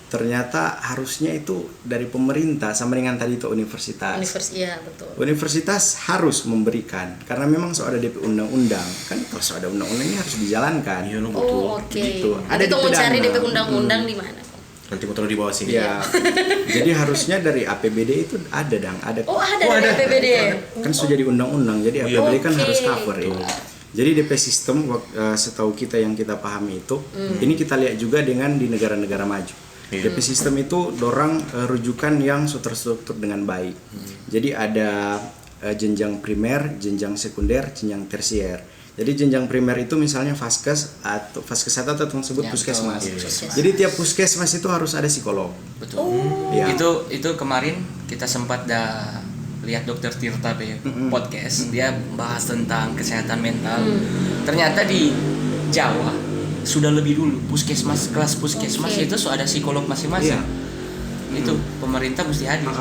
Ternyata harusnya itu dari pemerintah sama dengan tadi itu universitas. Iya, betul. Universitas harus memberikan karena memang ada DP undang-undang kan, kalau ada undang-undang ini harus dijalankan. Iya, betul. Oh, oke. Begitu. Ada itu mau cari DP undang-undang di mana? Nanti mau taruh di bawah sini. Ya. Jadi harusnya dari APBD itu ada ada. Oh, ada APBD. Kan sudah jadi undang-undang. Jadi APBD kan Oke. harus cover itu. Jadi DP sistem setahu kita yang kita pahami itu, ini kita lihat juga dengan di negara-negara maju. DP sistem itu dorang rujukan yang terstruktur dengan baik. Jadi ada jenjang primer, jenjang sekunder, jenjang tersier. Jadi jenjang primer itu misalnya Vaskes atau 1 atau disebut puskesmas. Jadi tiap puskesmas itu harus ada psikolog. Betul. Ya. Itu kemarin kita sempat lihat Dokter Tirta podcast, dia bahas tentang kesehatan mental. Ternyata di Jawa sudah lebih dulu kelas puskesmas itu ada psikolog masing-masing. Itu pemerintah mesti hadir.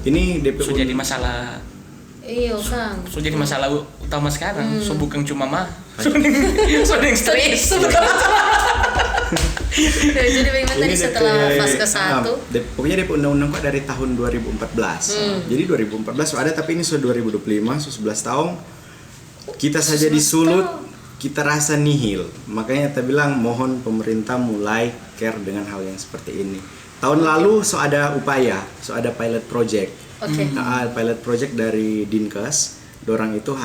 Ini DP Sudah jadi masalah. Iya, Kang. So jadi masalah utama sekarang. So bukan cuma sudah stres. Ya, jadi bagaimana tadi setelah Vaskes 1? Pokoknya DP undang-undang kok dari tahun 2014. Jadi 2014 ada, tapi ini sudah 2025, 11 tahun. Kita saja disulut, kita rasa nihil. Makanya kita bilang mohon pemerintah mulai care dengan hal yang seperti ini. Tahun lalu ada upaya, ada pilot project. Pilot project dari Dinkes, dorang itu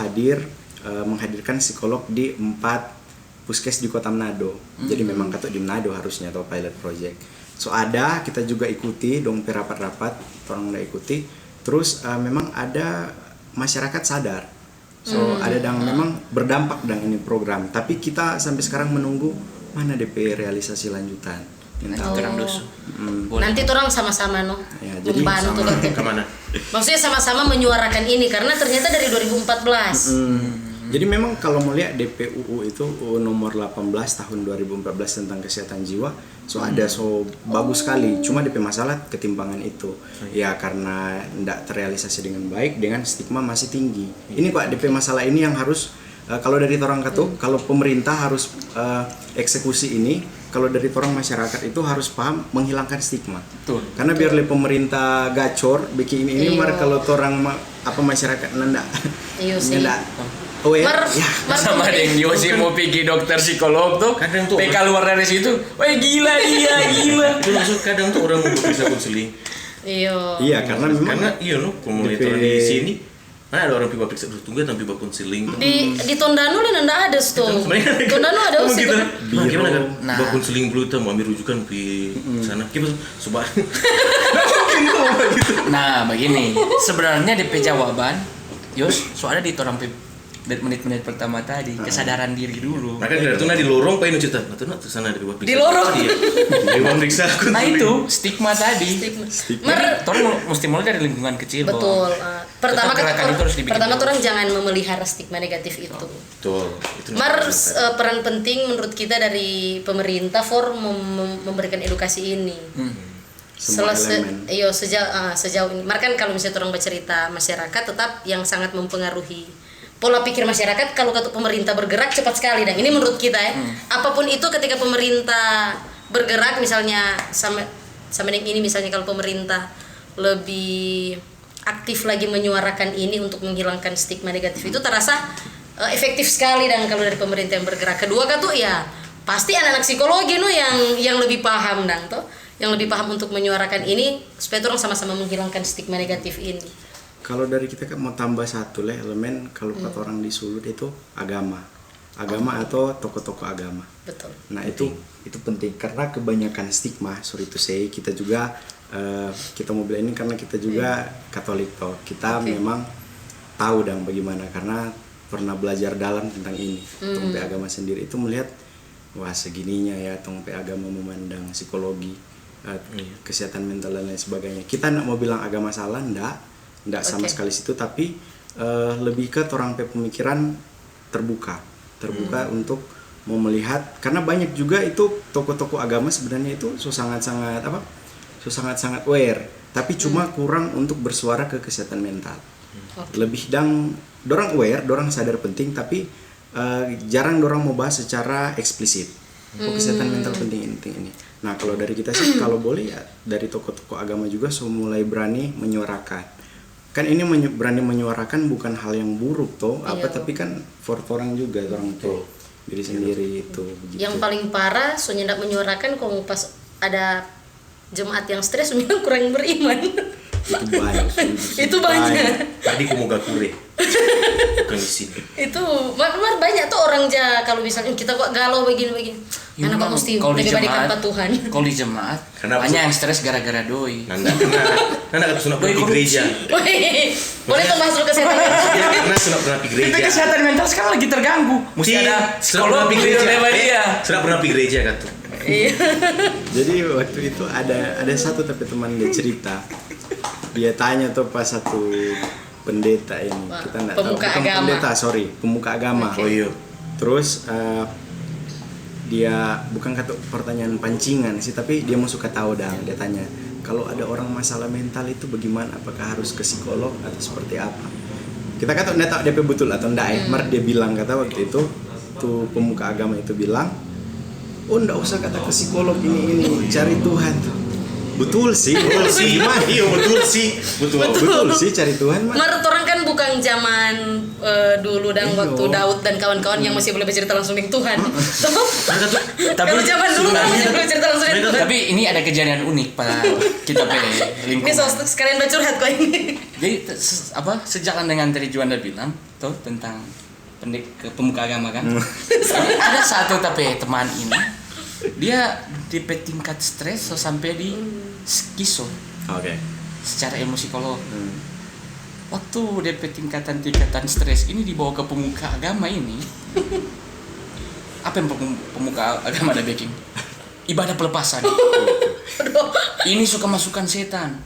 menghadirkan psikolog di 4 puskes di Kota Manado. Jadi memang kata di Manado harusnya atau pilot project. Kita juga ikuti dong rapat-rapat, orang udah ikuti. Terus memang ada masyarakat sadar. Ada yang memang berdampak dengan ini program. Tapi kita sampai sekarang menunggu mana DP realisasi lanjutan. Nanti orang sama-sama Ya, jadi membantu Kemana? Maksudnya sama-sama menyuarakan ini karena ternyata dari 2014. Jadi memang kalau mau lihat DPUU itu UU nomor 18 tahun 2014 tentang kesehatan jiwa, bagus sekali. Cuma DP masalah ketimpangan itu. Ya karena tidak terrealisasi dengan baik, dengan stigma masih tinggi. Ini kok DP masalah ini yang harus kalau dari orang ketuk, kalau pemerintah harus eksekusi ini, kalau dari orang masyarakat itu harus paham menghilangkan stigma. Betul. Karena biar pemerintah gacor bikin ini kalau orang masyarakat nanda. Iya sih. Sama dengan Yosi mau pergi dokter psikolog tuh, kadang tuh PK keluar dari situ, wah gila. Itu maksud kadang tuh orang mau bisa konseling. Iya, karena memang komunitas di sini ada orang pipa periksa tunggu tapi bawa konseling. Di Tondano lah nanda ada tuh. Tondano ada sih. Gimana kan? Bawa konseling dulu tuh mau ambil rujukan di sana. Kita coba. Nah, begini. Sebenarnya DP jawaban, soalnya di orang menit-menit pertama tadi kesadaran diri dulu. Maka dari itu di lorong pengen cerita, atau tuh sana di bawah periksa. Di lorong. Di bawah periksa. Nah itu stigma tadi. Orang mesti mulai dari lingkungan kecil. Betul. Pertama orang jangan memelihara stigma negatif itu. Betul. Peran penting menurut kita dari pemerintah memberikan edukasi ini. Sejauh ini. Kan kalau misalnya orang bercerita masyarakat tetap yang sangat mempengaruhi pola pikir masyarakat. Kalau pemerintah bergerak cepat sekali, dan ini menurut kita apapun itu ketika pemerintah bergerak, misalnya sama dengan ini, misalnya kalau pemerintah lebih aktif lagi menyuarakan ini untuk menghilangkan stigma negatif itu terasa efektif sekali. Dan kalau dari pemerintah yang bergerak, kedua pasti anak-anak psikologi yang lebih paham yang lebih paham untuk menyuarakan ini supaya orang sama-sama menghilangkan stigma negatif ini. Kalau dari kita kan mau tambah satu elemen, kalau kata orang di Sulut itu agama atau tokoh-tokoh agama. Betul. Nah itu penting karena kebanyakan stigma, kita juga kita mau bilang ini karena kita juga Katolik toh. Kita memang tahu bagaimana karena pernah belajar dalam tentang ini. Tongpe agama sendiri itu melihat wah segininya ya tongpe agama memandang psikologi, kesehatan mental dan lain sebagainya. Kita nggak mau bilang agama salah, nggak sama sekali situ, tapi lebih ke orang pemikiran terbuka untuk mau melihat, karena banyak juga itu tokoh-tokoh agama sebenarnya itu sangat-sangat aware, tapi cuma kurang untuk bersuara ke kesehatan mental. Lebih dorang aware, dorang sadar penting, tapi jarang dorang mau bahas secara eksplisit. Kesehatan mental penting ini. Nah kalau dari kita sih kalau boleh ya dari tokoh-tokoh agama juga mulai berani menyuarakan. Kan ini berani menyuarakan bukan hal yang buruk toh, tapi kan for orang juga orang tuh diri sendiri itu. Begitu. Yang paling parah soalnya tidak menyuarakan kalau pas ada jemaat yang stres bilang kurang beriman. Itu banyak. Itu banyak. Tadi kumoga kure. Bukan di sini. Itu benar banyak tuh orang kalau misalnya kita kok galau begini. Ya, Karena kok mesti kalau di lebih baik jemaat, tanpa Tuhan. Kalau di jemaat, Kenapa? banyak yang stres gara-gara doi. Nanda kata sunat pernah di gereja. Wih, boleh tuh masuk kesehatan. Karena sunat pernah di gereja. Itu kesehatan mental sekarang lagi terganggu. Mesti ada Sunat psikolog pernah di gereja. dia. Sunat pernah di gereja kata. Iya. Jadi waktu itu ada satu tapi teman dia cerita, dia tanya tuh pas satu pendeta ini, kita nggak tahu, Pemuka bukan agama. pendeta, pemuka agama. Oke. Oh iya. Terus dia bukan kata pertanyaan pancingan sih, tapi dia mau suka tahu dah. Dia tanya, kalau ada orang masalah mental itu bagaimana? Apakah harus ke psikolog atau seperti apa? Kita kata nggak tahu DP betul atau enggak ya. Mar dia bilang kata waktu itu tuh pemuka agama itu bilang, oh nggak usah kata ke psikolog ini cari Tuhan tuh. Betul sih, Betul sih. Iya betul sih. betul sih cari Tuhan mah. Menurut orang kan bukan zaman dulu dan Iyo. waktu Daud dan kawan-kawan yang masih boleh bercerita langsung dengan Tuhan. Tapi Kalau zaman dulu kan masih boleh cerita langsung dengan Tuhan. Tapi ini ada kejadian unik pada kita Ini lingkungan. sekalian udah curhat kok ini. Jadi sejalan dengan tadi Juanda bilang tuh tentang pemuka agama kan. Ada satu tapi teman ini dia di tingkat stres sampai di skiso. Oke. Secara psikolog. Waktu DP tingkatan stres ini dibawa ke pemuka agama ini. Apa yang pemuka agama ada backing? Ibadah pelepasan. Ini suka masukan setan.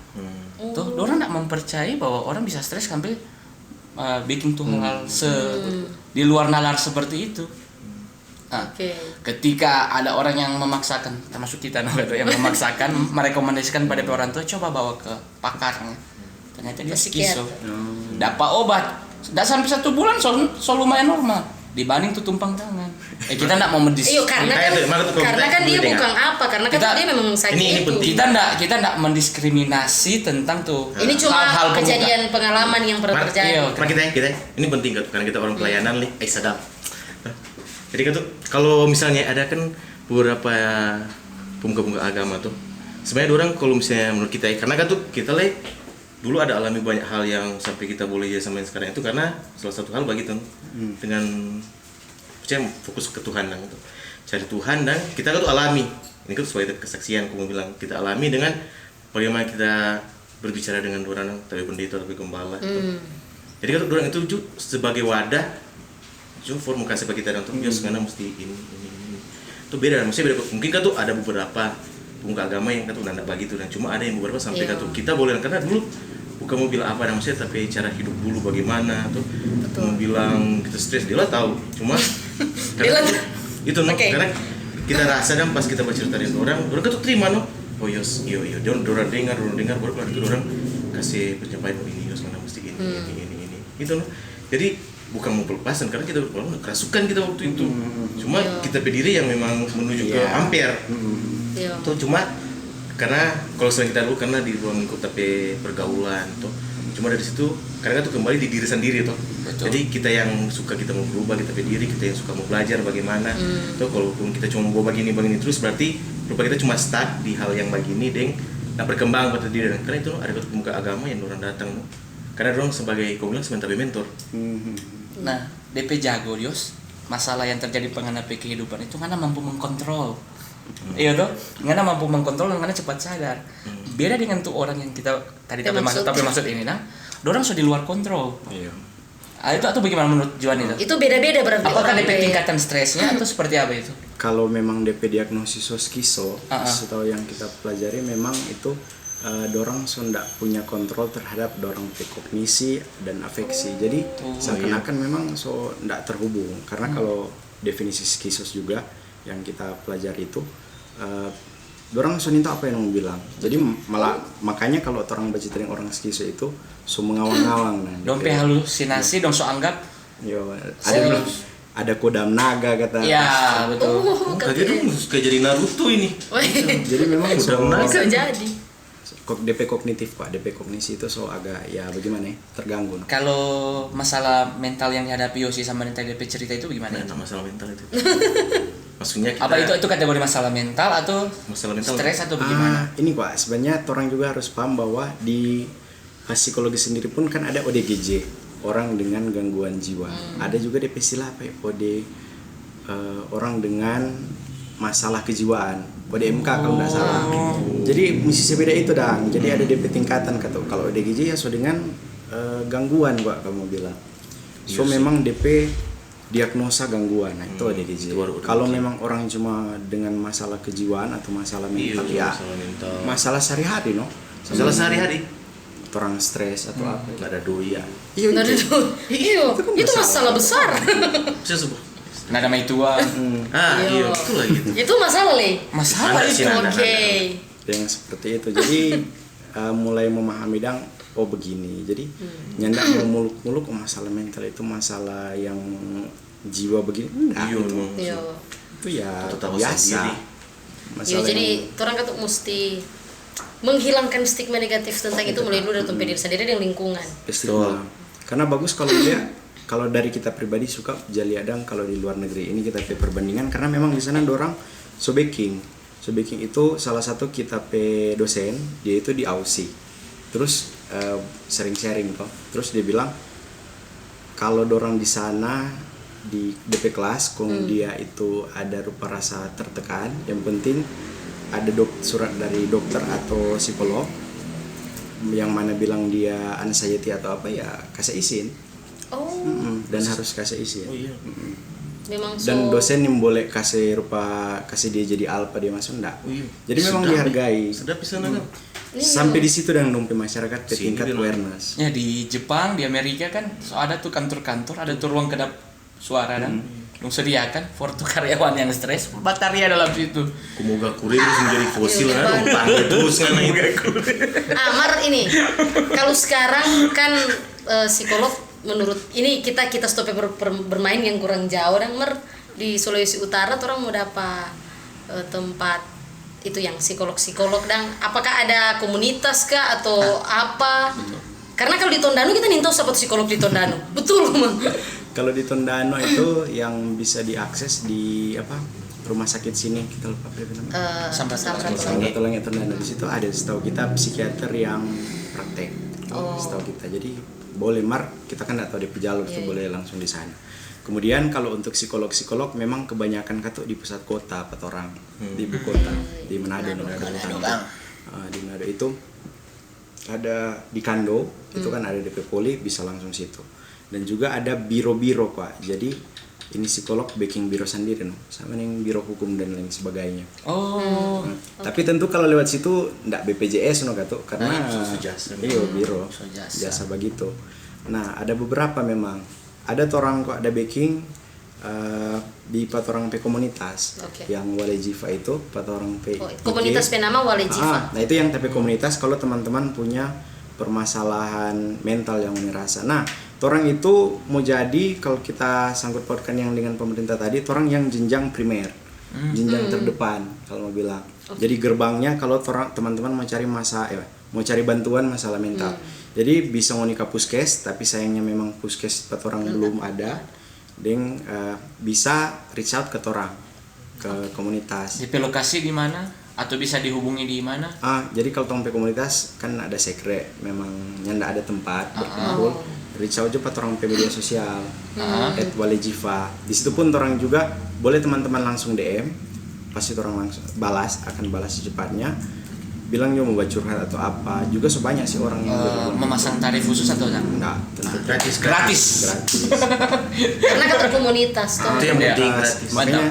Tuh, orang nak mempercayai bahwa orang bisa stres sampai bikin tuh hal di luar nalar seperti itu. Nah, ketika ada orang yang memaksakan, termasuk kita yang memaksakan merekomendasikan pada orang tua coba bawa ke pakarnya, ternyata dia skiso, dapat obat, tidak sampai 1 bulan so lumayan normal, dibanding tuh tumpang tangan. Kita tidak mau Iya karena kan dia bukan apa, karena kan dia memang sakit ini itu. Kita tidak mendiskriminasi tentang tuh. Ini cuma hal-hal kejadian pengalaman yang pernah terjadi. kita ini penting kan karena kita orang pelayanan nih. Sadap. Jadi kan tuh kalau misalnya ada kan beberapa pemuka-pemuka agama tuh sebenarnya orang kalau misalnya menurut kita karena kan tuh kita dulu ada alami banyak hal yang sampai kita boleh jadi sampai sekarang itu karena salah satu hal bagi tuh dengan percaya fokus ke Tuhan dan itu cari Tuhan dan kita kan tuh alami ini kan sesuai kesaksian kamu bilang kita alami dengan bagaimana kita berbicara dengan orang tapi pendeta tapi gembala itu. Jadi kan orang itu sebagai wadah formulasi bagi kita untuk bios karena mesti ini itu beda maksudnya beda mungkin kan tuh ada beberapa pemuka agama yang kan tuh nanda bagi itu dan cuma ada yang beberapa sampai kan tuh kita boleh karena dulu bukan mau bilang apa maksudnya tapi cara hidup dulu bagaimana tuh mau bilang kita stres dia lah tahu cuma karena itu karena kita rasa dan pas kita bercerita dengan orang kan tuh terima oh yos iya dia orang dengar baru keluar itu orang kasih penyampaian ini yos mana mesti ini itu jadi bukan mau pelepasan karena kita kerasukan kita waktu itu cuma kita berdiri yang memang menuju ke ampere itu cuma karena kalau sering kita dulu karena di ruang lingkup tapi pergaulan tuh cuma dari situ karena itu kembali di diri sendiri tuh. Jadi kita yang suka kita mau berubah kita berdiri kita yang suka mau belajar bagaimana tuh kalaupun kita cuma mau begini terus berarti rupa kita cuma stuck di hal yang begini nggak berkembang pada diri karena itu ada pemuka agama yang orang datang karena orang sebagai kau bilang sebentar mentor. Nah, DP jago Dios, masalah yang terjadi menghadapi kehidupan itu karena mampu mengkontrol. Iya toh, karena mampu mengkontrol dan karena cepat sadar. Beda dengan tuh orang yang kita tadi tapi maksud ini orang sudah di luar kontrol. Iya. Itu atau bagaimana menurut Juan itu? Itu beda-beda berarti. Apakah DP tingkatan stresnya atau seperti apa itu? Kalau memang DP diagnosis skiso, setahu yang kita pelajari memang itu dorang ndak punya kontrol terhadap dorang kognisi dan afeksi. Jadi seakan-akan memang ndak terhubung. Karena kalau definisi skisos juga yang kita pelajari itu dorang soninto apa yang mau bilang. Jadi malah makanya kalau orang baca orang skiso itu so mengawang-awang nah. Dompe halusinasi dong so anggap. Yo, ada kodam naga kata. Ya, betul. Kaget dong, kayak jadi Naruto ini. Jadi memang so Bisa jadi. DP kognitif Pak, DP kognisi itu so agak ya bagaimana ya, terganggu. Kalau masalah mental yang dihadapi Yosi sama yang tadi DP cerita itu gimana? Nah, masalah mental itu. Maksudnya kita Apa itu kategori masalah mental atau masalah mental stres atau bagaimana? Ini Pak, sebenarnya orang juga harus paham bahwa di psikologi sendiri pun kan ada ODGJ, orang dengan gangguan jiwa. Ada juga DP istilah apa ya, orang dengan masalah kejiwaan, ODMK kalau nggak salah. Jadi mesti beda itu dong. Jadi ada DP tingkatan kata. Kalau ODGJ ya so dengan gangguan Pak kamu bilang. So memang DP diagnosa gangguan, nah itu ODGJ. Kalau memang orang cuma dengan masalah kejiwaan atau masalah mental ya masalah sehari-hari masalah sehari-hari. Orang stres atau apa? Nggak ada doi ya. Iya, Itu masalah besar. Bisa sebut. Nada mai tua. Iya, itu lagi. Itu masalah le. Masalah Nada itu. sih, nada. Oke. Yang seperti itu. Jadi mulai memahami begini. Jadi nyandak mau muluk-muluk masalah mental itu masalah yang jiwa begini. Enggak. Iya. Itu ya Tahu biasa. sendiri. Ya, jadi orang kan tuh mesti menghilangkan stigma negatif tentang itu mulai dulu dari tempat diri sendiri dan lingkungan. Stigma. Karena bagus kalau dia kalau dari kita pribadi suka jali adang kalau di luar negeri ini kita perbandingan karena memang di sana dorang so baking itu salah satu kita dosen dia itu di Aussie terus sering sharing toh terus dia bilang kalau dorang di sana di DP kelas kalau dia itu ada rupa rasa tertekan yang penting ada surat dari dokter atau psikolog yang mana bilang dia anxiety atau apa ya kasih izin. Dan harus kasih izin. Memang dan dosen yang boleh kasih dia jadi alpha dia masuk enggak. Jadi memang dihargai. Sedap bisa kan. Sampai di situ dan dompe masyarakat ke tingkat awareness. Ya di Jepang, di Amerika kan so ada tuh kantor-kantor, ada tuh ruang kedap suara dan sediakan for tuh karyawan yang stres, bataria dalam situ. Kumoga kurir terus menjadi fosil kan, panggil terus kan itu. Mar ini kalau sekarang kan psikolog menurut ini kita stop bermain yang kurang jauh dan Mar di Sulawesi Utara orang mau dapat tempat itu yang psikolog dan apakah ada komunitas kah atau apa? Karena kalau di Tondano kita nih tahu siapa psikolog di Tondano. Betul, Mang. Kalau di Tondano itu yang bisa diakses di rumah sakit sini kita lupa apa namanya. Samratulangi Tondano di situ ada setahu kita psikiater yang praktek. Setahu kita. Jadi boleh kita kan nggak tahu di jalur itu boleh langsung di sana. Kemudian kalau untuk psikolog memang kebanyakan katuk di pusat kota orang di ibu kota di Manado. Di Manado itu ada di Kando itu kan ada DP Poli bisa langsung situ dan juga ada biro-biro Pak jadi ini psikolog backing biro sendiri sama yang biro hukum dan lain sebagainya. Tapi tentu kalau lewat situ ndak BPJS Katuk karena biro jasa begitu. Nah ada beberapa memang ada orang kok ada backing di patorang komunitas yang Wale Jiva itu patorang komunitas penama Wale Jiva. Nah itu yang tapi komunitas kalau teman-teman punya permasalahan mental yang merasa. Nah, orang itu mau jadi kalau kita sangkut pautkan yang dengan pemerintah tadi, orang yang jenjang primer, jenjang terdepan kalau mau bilang. Jadi gerbangnya kalau teman-teman mau cari mau cari bantuan masalah mental. Jadi bisa ngoni ke puskes, tapi sayangnya memang puskes orang belum ada. Deng bisa reach out ke orang ke komunitas. Di lokasi di mana atau bisa dihubungi di mana? Jadi kalau tong komunitas kan ada sekre, memang nyanda ada tempat berkumpul. Reach out aja orang media sosial @walejiva. Di situ pun orang juga boleh teman-teman langsung DM, pasti orang langsung akan balas secepatnya. Bilang mau curhat atau apa juga sebanyak sih orang yang memasang tarif khusus atau enggak tentu gratis karena kan komunitas itu yang penting gratis. Makanya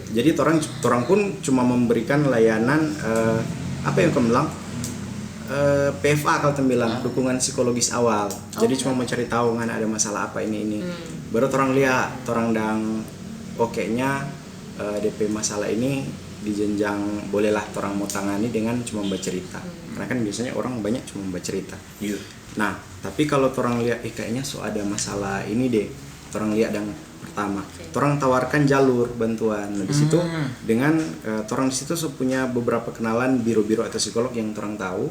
jadi orang pun cuma memberikan layanan apa yang kamu bilang PFA kalau bilang dukungan psikologis awal. Jadi cuma mencari tahu kan ada masalah apa ini baru orang lihat orang dang nya DP masalah ini di jenjang bolehlah orang mau tangani dengan cuma bercerita. Karena kan biasanya orang banyak cuma bercerita. Iya. Nah, tapi kalau orang lihat kayaknya ada masalah ini deh. Orang lihat yang pertama, orang tawarkan jalur bantuan. Nah, di situ dengan orang di situ punya beberapa kenalan biro-biro atau psikolog yang orang tahu,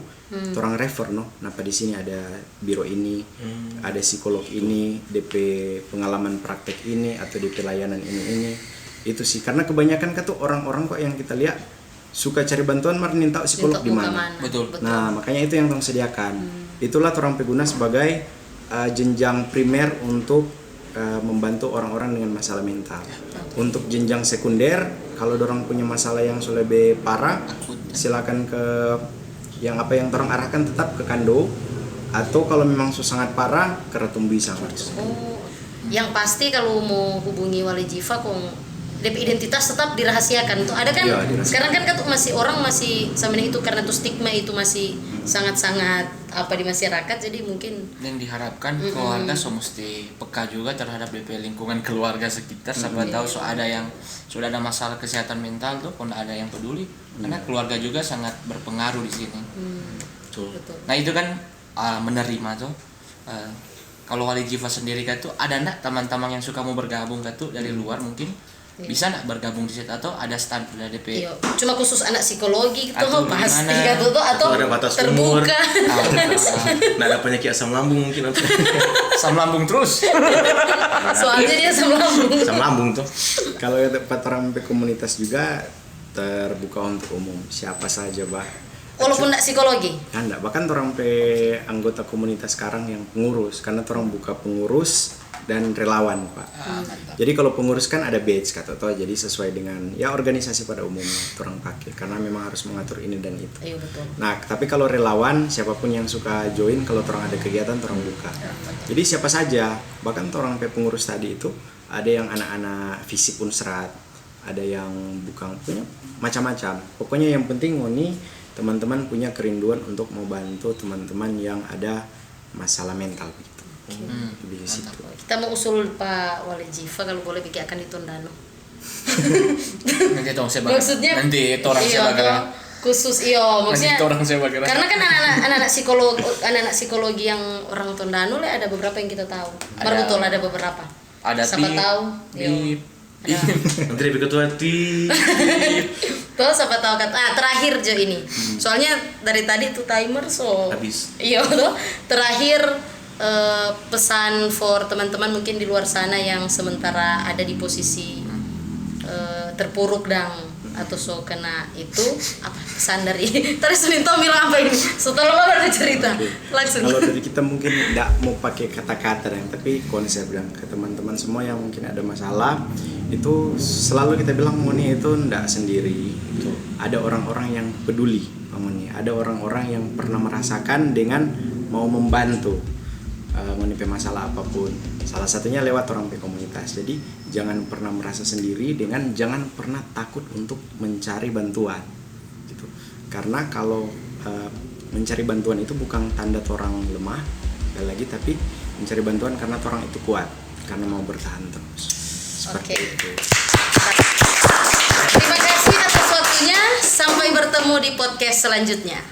orang refer Napa di sini ada biro ini, ada psikolog ini, DP pengalaman praktek ini atau DP layanan ini. Itu sih karena kebanyakan kan tuh orang-orang kok yang kita lihat suka cari bantuan minta psikolog di mana. Betul. Nah, makanya itu yang orang sediakan. Itulah orang pengguna sebagai jenjang primer untuk membantu orang-orang dengan masalah mental. Untuk jenjang sekunder, kalau orang punya masalah yang lebih parah, silakan ke yang orang arahkan tetap ke Kando, atau kalau memang sangat parah ke Ratumbi sangat. Oh, yang pasti kalau mau hubungi Wali Jiva DP identitas tetap dirahasiakan tuh ada kan sekarang kan masih orang masih sama itu karena tuh stigma itu masih sangat-sangat di masyarakat, jadi mungkin dan diharapkan keluarga mesti peka juga terhadap DP lingkungan keluarga sekitar. Siapa tahu ada yang sudah ada masalah kesehatan mental tuh pun ada yang peduli karena keluarga juga sangat berpengaruh di sini. betul. Nah itu kan menerima tuh. Kalau Wali Jiva sendiri kan tuh ada enggak teman-teman yang suka mau bergabung kan tuh dari luar mungkin bisa enggak bergabung di situ atau ada stand dari DP? Iya, cuma khusus anak psikologi gitu pasti gimana? gitu atau ada batas umur. terbuka. Nah, ada penyakit asam lambung mungkin atau Asam lambung terus. Soalnya dia asam lambung. asam lambung tuh. Kalau tempat orang komunitas juga terbuka untuk umum, siapa saja Walaupun enggak psikologi. Enggak, bahkan orang anggota komunitas sekarang yang pengurus, karena orang buka pengurus dan relawan, Pak. Jadi kalau pengurus kan ada badge jadi sesuai dengan organisasi pada umumnya orang pakai karena memang harus mengatur ini dan itu. Iya betul. Nah, tapi kalau relawan siapapun yang suka join, kalau orang ada kegiatan orang buka. Jadi siapa saja, bahkan orang pengurus tadi itu ada yang anak-anak fisik unsrat, ada yang bukan, punya macam-macam. Pokoknya yang penting teman-teman punya kerinduan untuk mau bantu teman-teman yang ada masalah mental gitu. Di situ. Kita mau usul Pak Wali Jiva kalau boleh bikin akan di Tondano. Nanti saya bakal. Maksudnya nanti orang saya bakal. Khusus maksudnya. Nanti orang saya bakal. Karena kan anak-anak psikologi yang orang Tondano ada beberapa yang kita tahu. Betul ada beberapa. Ada siapa tahu. Nanti lebih ketua Tuh siapa tahu terakhir aja ini. Soalnya dari tadi tuh timer habis. Iya tuh terakhir pesan for teman-teman mungkin di luar sana yang sementara ada di posisi terpuruk atau kena itu pesan dari terus Ninto bilang apa ini setelah baru cerita langsung. Kalau dari kita mungkin tidak mau pakai kata-kata tapi konsep bilang ke teman-teman semua yang mungkin ada masalah itu selalu kita bilang Moni itu tidak sendiri. Ada orang-orang yang peduli Moni, ada orang-orang yang pernah merasakan dengan mau membantu mengenai masalah apapun, salah satunya lewat orang komunitas. Jadi jangan pernah merasa sendiri dengan jangan pernah takut untuk mencari bantuan gitu. Karena kalau mencari bantuan itu bukan tanda orang lemah lagi, tapi mencari bantuan karena orang itu kuat, karena mau bertahan terus. Seperti itu. Terima kasih atas waktunya, sampai bertemu di podcast selanjutnya.